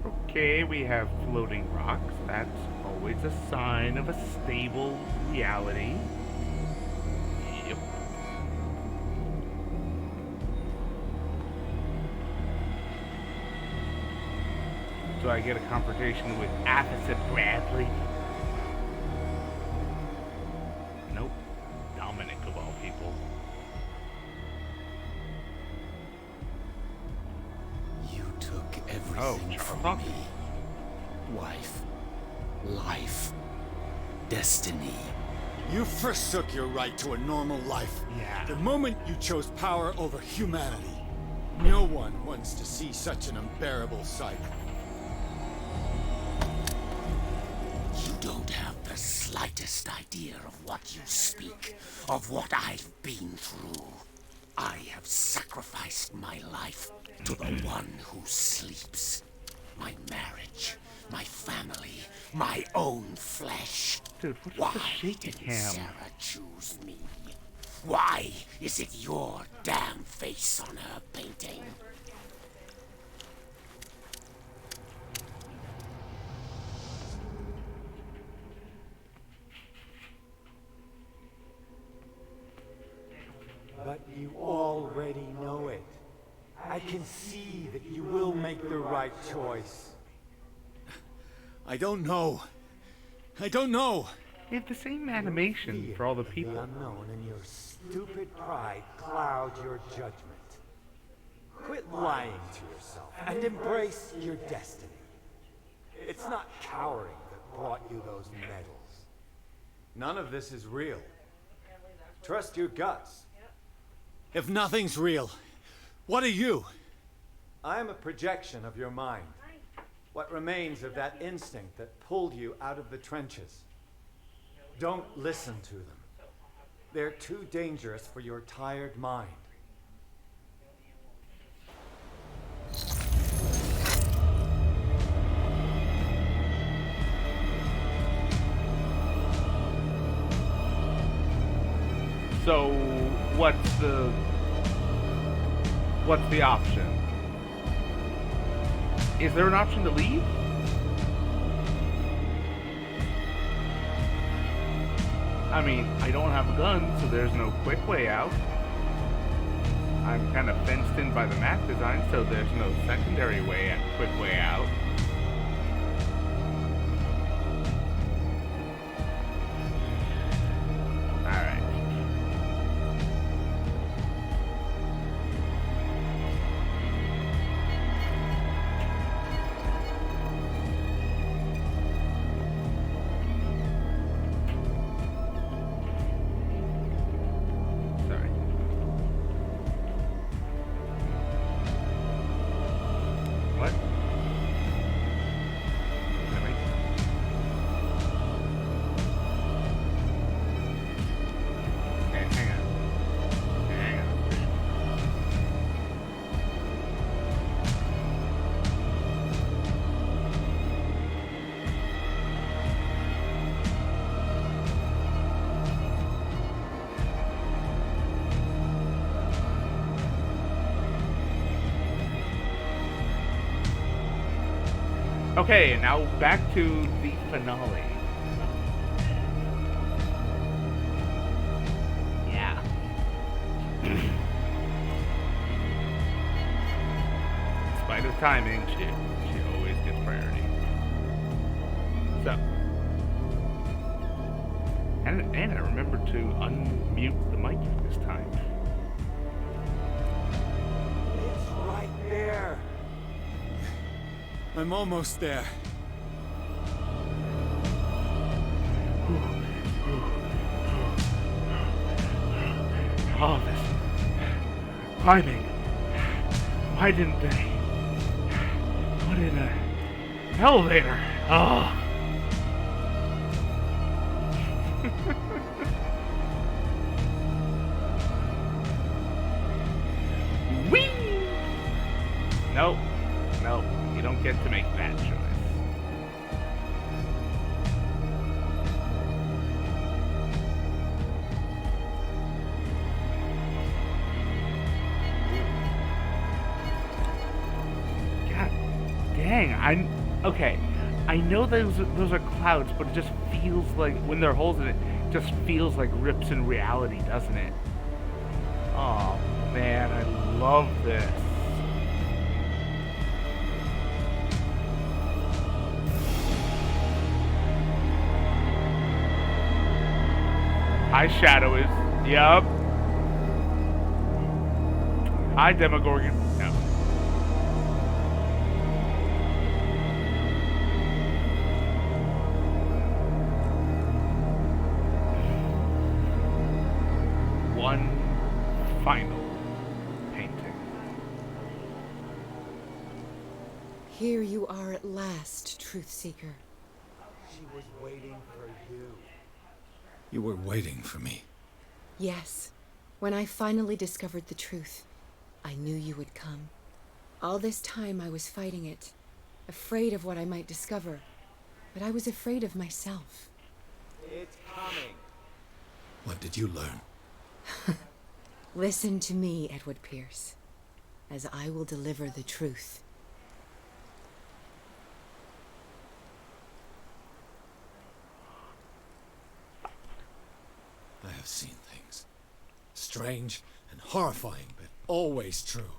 Speaker 1: Okay, we have floating rocks. That's always a sign of a stable reality. Yep. So I get a confrontation with Officer Bradley. Nope. Dominic of all people.
Speaker 2: You took everything from me. Wife, life, destiny.
Speaker 3: You forsook your right to a normal life.
Speaker 1: Yeah.
Speaker 3: The moment you chose power over humanity. No one wants to see such an unbearable sight.
Speaker 2: You don't have the slightest idea of what you speak, of what I've been through. I have sacrificed my life to the one who sleeps. My marriage, my family, my own flesh.
Speaker 1: Dude, what's
Speaker 2: Why
Speaker 1: the shaky
Speaker 2: didn't
Speaker 1: cam?
Speaker 2: Sarah choose me? Why is it your damn face on her painting?
Speaker 17: But you already know it. I can see that you will make the right choice.
Speaker 3: I don't know. I don't know.
Speaker 1: They have the same animation for all the people.
Speaker 17: The unknown and your stupid pride cloud your judgment. Quit lying to yourself and embrace your destiny. It's not cowering that brought you those medals. None of this is real. Trust your guts.
Speaker 3: If nothing's real, what are you?
Speaker 17: I am a projection of your mind. What remains of that instinct that pulled you out of the trenches. Don't listen to them. They're too dangerous for your tired mind.
Speaker 1: So, what's the option? Is there an option to leave? I mean, I don't have a gun, so there's no quick way out. I'm kind of fenced in by the map design, so there's no secondary way, quick way out. Alright. Sorry. What? Really? Okay, hang on. Hang on. Okay, now back to the finale. Yeah. In spite of timing, she always gets priority. So. And I remembered to unmute the mic this time.
Speaker 17: It's right there.
Speaker 3: I'm almost there.
Speaker 1: All this climbing. Why didn't they put in an elevator? Oh. Whee! Nope. Nope. You don't get to make that choice. God dang, okay. I know those are clouds, but it just feels like when there are holes in it, just feels like rips in reality, doesn't it? Oh man, I love this. Hi, Shadow is. Yup. Hi, Demogorgon. No. One final painting.
Speaker 6: Here you are at last, Truth Seeker.
Speaker 17: She was waiting for you.
Speaker 3: You were waiting for me.
Speaker 6: Yes. When I finally discovered the truth, I knew you would come. All this time I was fighting it, afraid of what I might discover, but I was afraid of myself.
Speaker 3: It's coming.
Speaker 12: What did you learn?
Speaker 6: Listen to me, Edward Pierce, as I will deliver the truth.
Speaker 12: I have seen things. Strange and horrifying, but always true.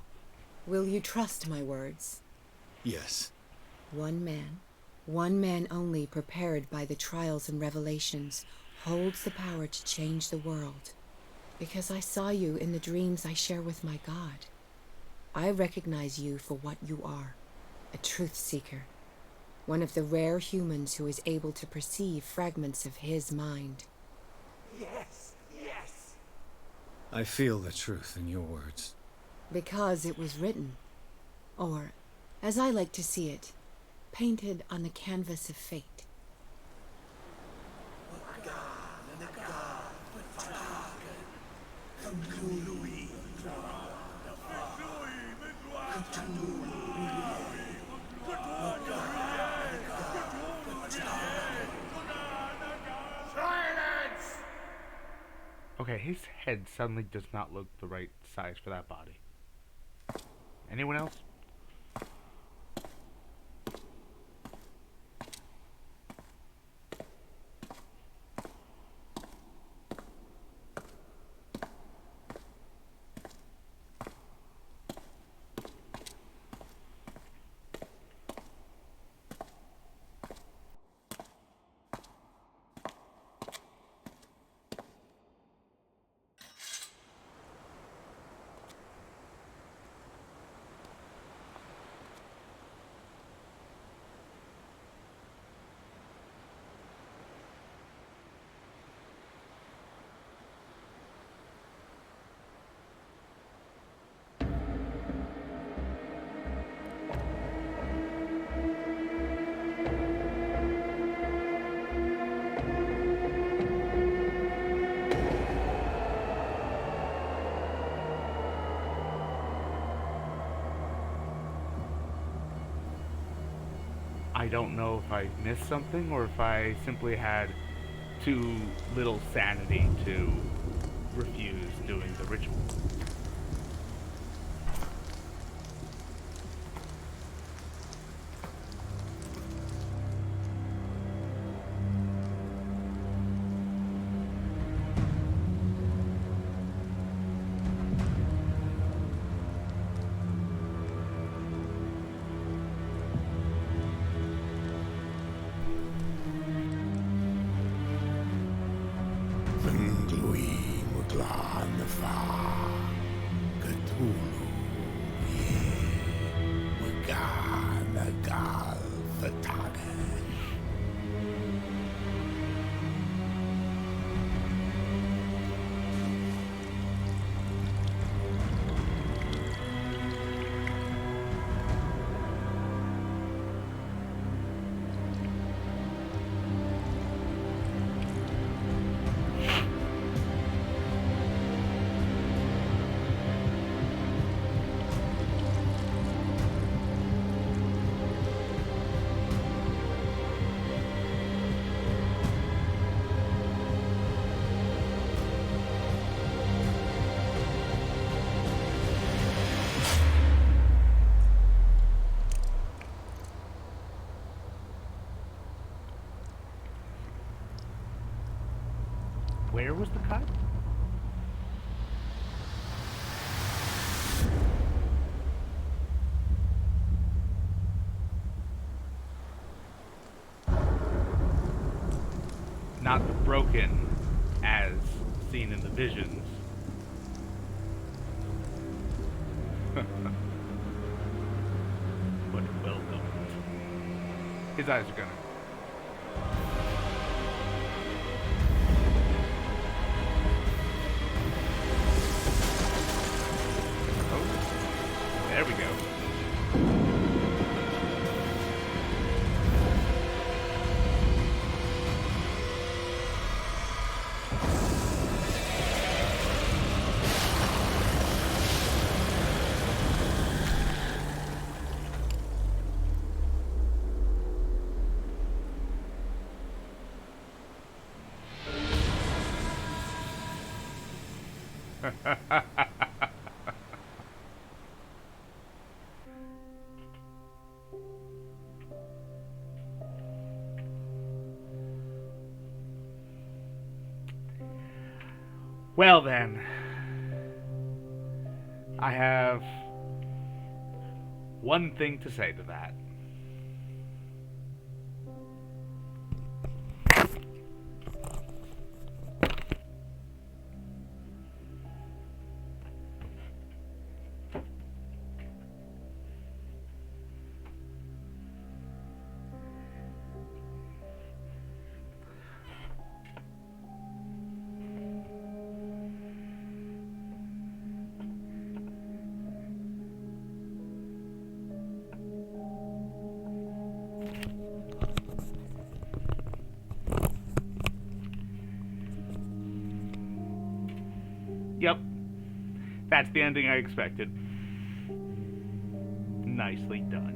Speaker 6: Will you trust my words?
Speaker 12: Yes.
Speaker 6: One man only prepared by the trials and revelations, holds the power to change the world. Because I saw you in the dreams I share with my God. I recognize you for what you are, a truth seeker. One of the rare humans who is able to perceive fragments of his mind.
Speaker 3: Yes, yes! I feel the truth in your words.
Speaker 6: Because it was written. Or, as I like to see it, painted on the canvas of fate.
Speaker 1: Okay, his head suddenly does not look the right size for that body. Anyone else? I don't know if I missed something or if I simply had too little sanity to refuse doing the ritual.
Speaker 12: Cthulhu,
Speaker 1: Where was the cut? Not broken as seen in the visions. But welcome. His eyes are gonna. There we go. Well then, I have one thing to say to that. Yep. That's the ending I expected. Nicely done.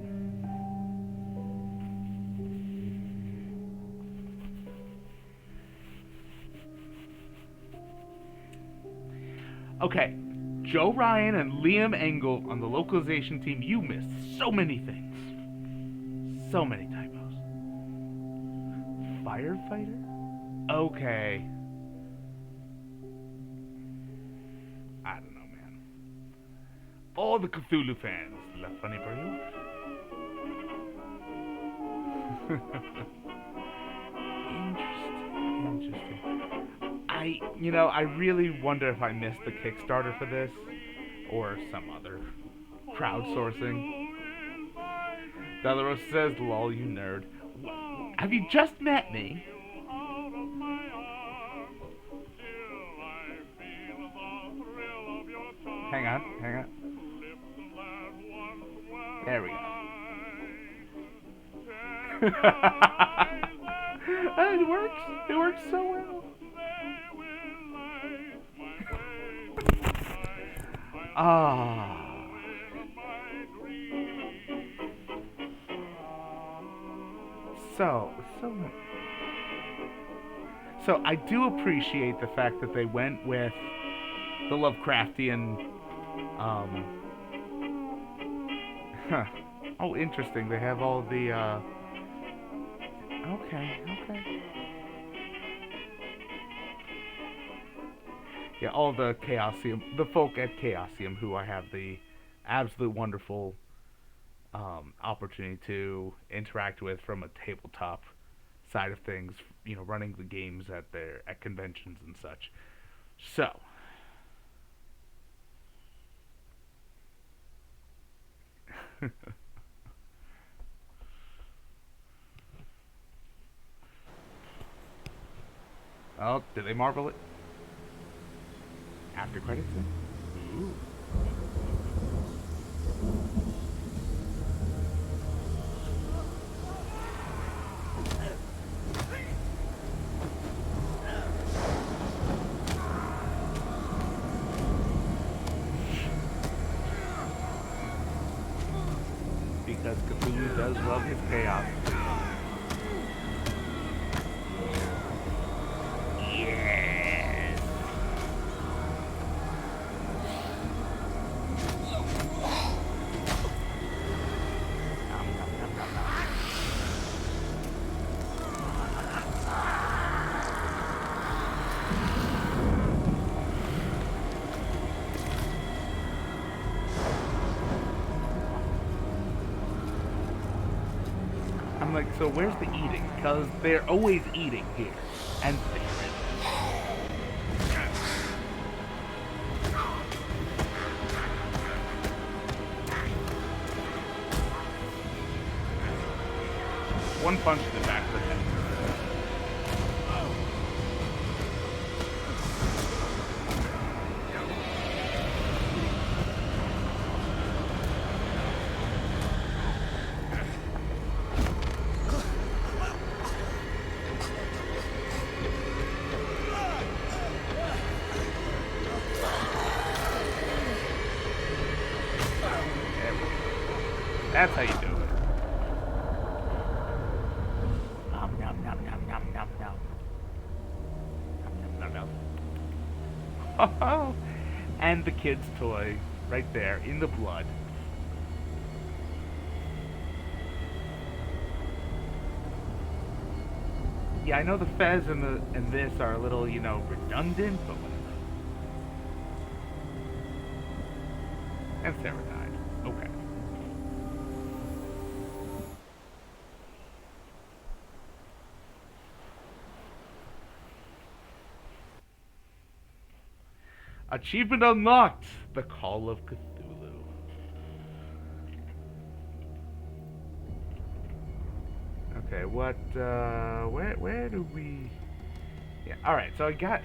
Speaker 1: Okay. Joe Ryan and Liam Engel on the localization team, you missed so many things. So many typos. Firefighter? Okay. I don't know, man. All the Cthulhu fans. La funny for you? Interesting. I really wonder if I missed the Kickstarter for this or some other crowdsourcing. Delaros says, lol, you nerd. Have you just met me? Hang on. There we go. It works so well. So I do appreciate the fact that they went with the Lovecraftian, Oh, interesting. They have all the, Okay. Yeah, all the Chaosium, the folk at Chaosium, who I have the absolute wonderful opportunity to interact with from a tabletop side of things, running the games at conventions and such. So, oh, did they marvel it? After credits then? Ooh. Because Cthulhu does love his chaos. Yes. I'm like, so where's the eating? Because they're always eating here. And one punch to the back of the head. That's how you do it. Nom nom nom nom nom nom nom. Nom nom nom nom. Oh, and the kid's toy right there in the blood. Yeah, I know the Fez and this are a little, you know, redundant, but whatever. And Sarah died. Okay. Achievement unlocked! The Call of Cthulhu. Okay, what, where do we... Yeah, alright, so I got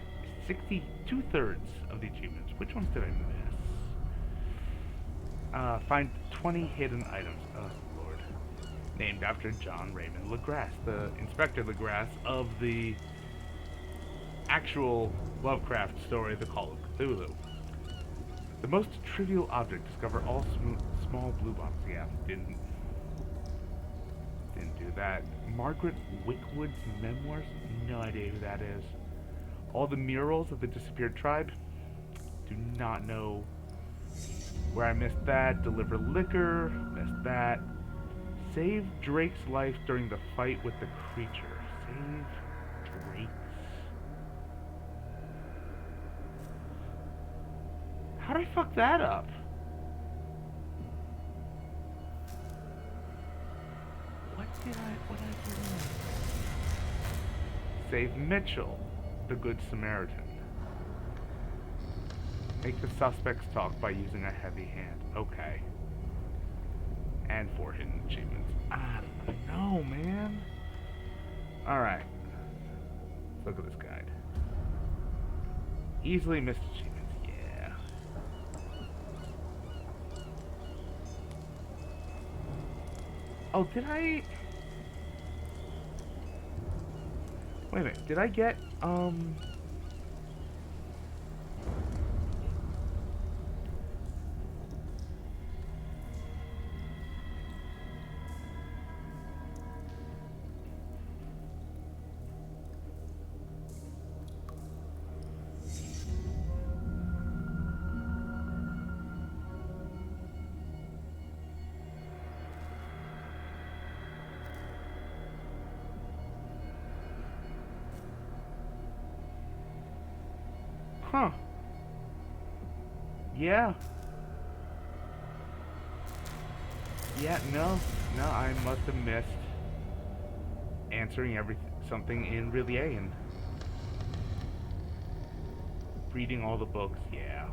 Speaker 1: 2/3 of the achievements. Which ones did I miss? Find 20 hidden items. Oh, Lord. Named after John Raymond LaGrasse, the Inspector LaGrasse of the actual Lovecraft story, The Call of Cthulhu. The most trivial object, discover all small blue boxes. Yeah, didn't do that. Margaret Wickwood's memoirs? No idea who that is. All the murals of the disappeared tribe? Do not know where I missed that. Deliver liquor? Missed that. Save Drake's life during the fight with the creature. Save Drake's. How did I fuck that up? What did I do? Save Mitchell, the Good Samaritan. Make the suspects talk by using a heavy hand. Okay. And 4 hidden achievements. I don't know, man. Alright. Let's look at this guide. Easily missed achievements. Yeah. Oh, did I... Wait a minute. Did I get, Huh. Yeah. Yeah, no, I must have missed answering something in Rillier and reading all the books. Yeah.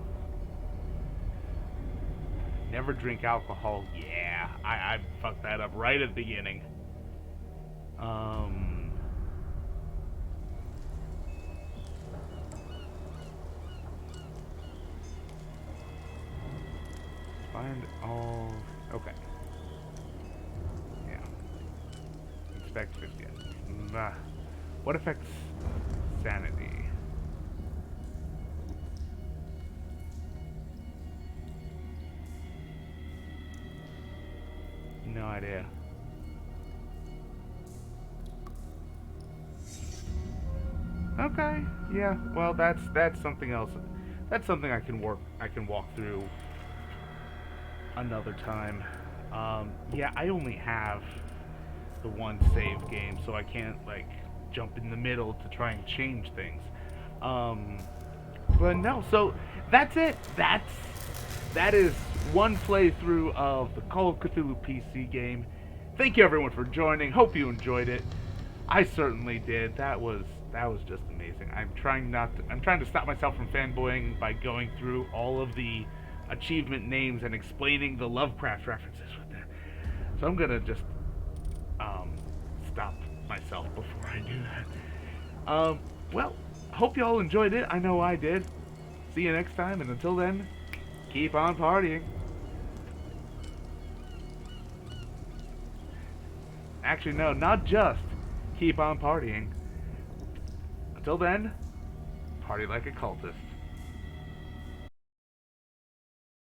Speaker 1: Never drink alcohol. Yeah, I fucked that up right at the beginning. Find all... Okay. Yeah. Inspect 50. What affects sanity? No idea. Okay. Yeah. Well, that's something else. That's something I can walk through another time. Yeah, I only have the one save game, so I can't like jump in the middle to try and change things. But no, so that's it. That is one playthrough of the Call of Cthulhu PC game. Thank you everyone for joining. Hope you enjoyed it. I certainly did. That was just amazing. I'm trying to stop myself from fanboying by going through all of the achievement names and explaining the Lovecraft references with that. So I'm gonna just stop myself before I do that. Well, hope you all enjoyed it. I know I did. See you next time, and until then, keep on partying. Actually, no, not just keep on partying. Until then, party like a cultist.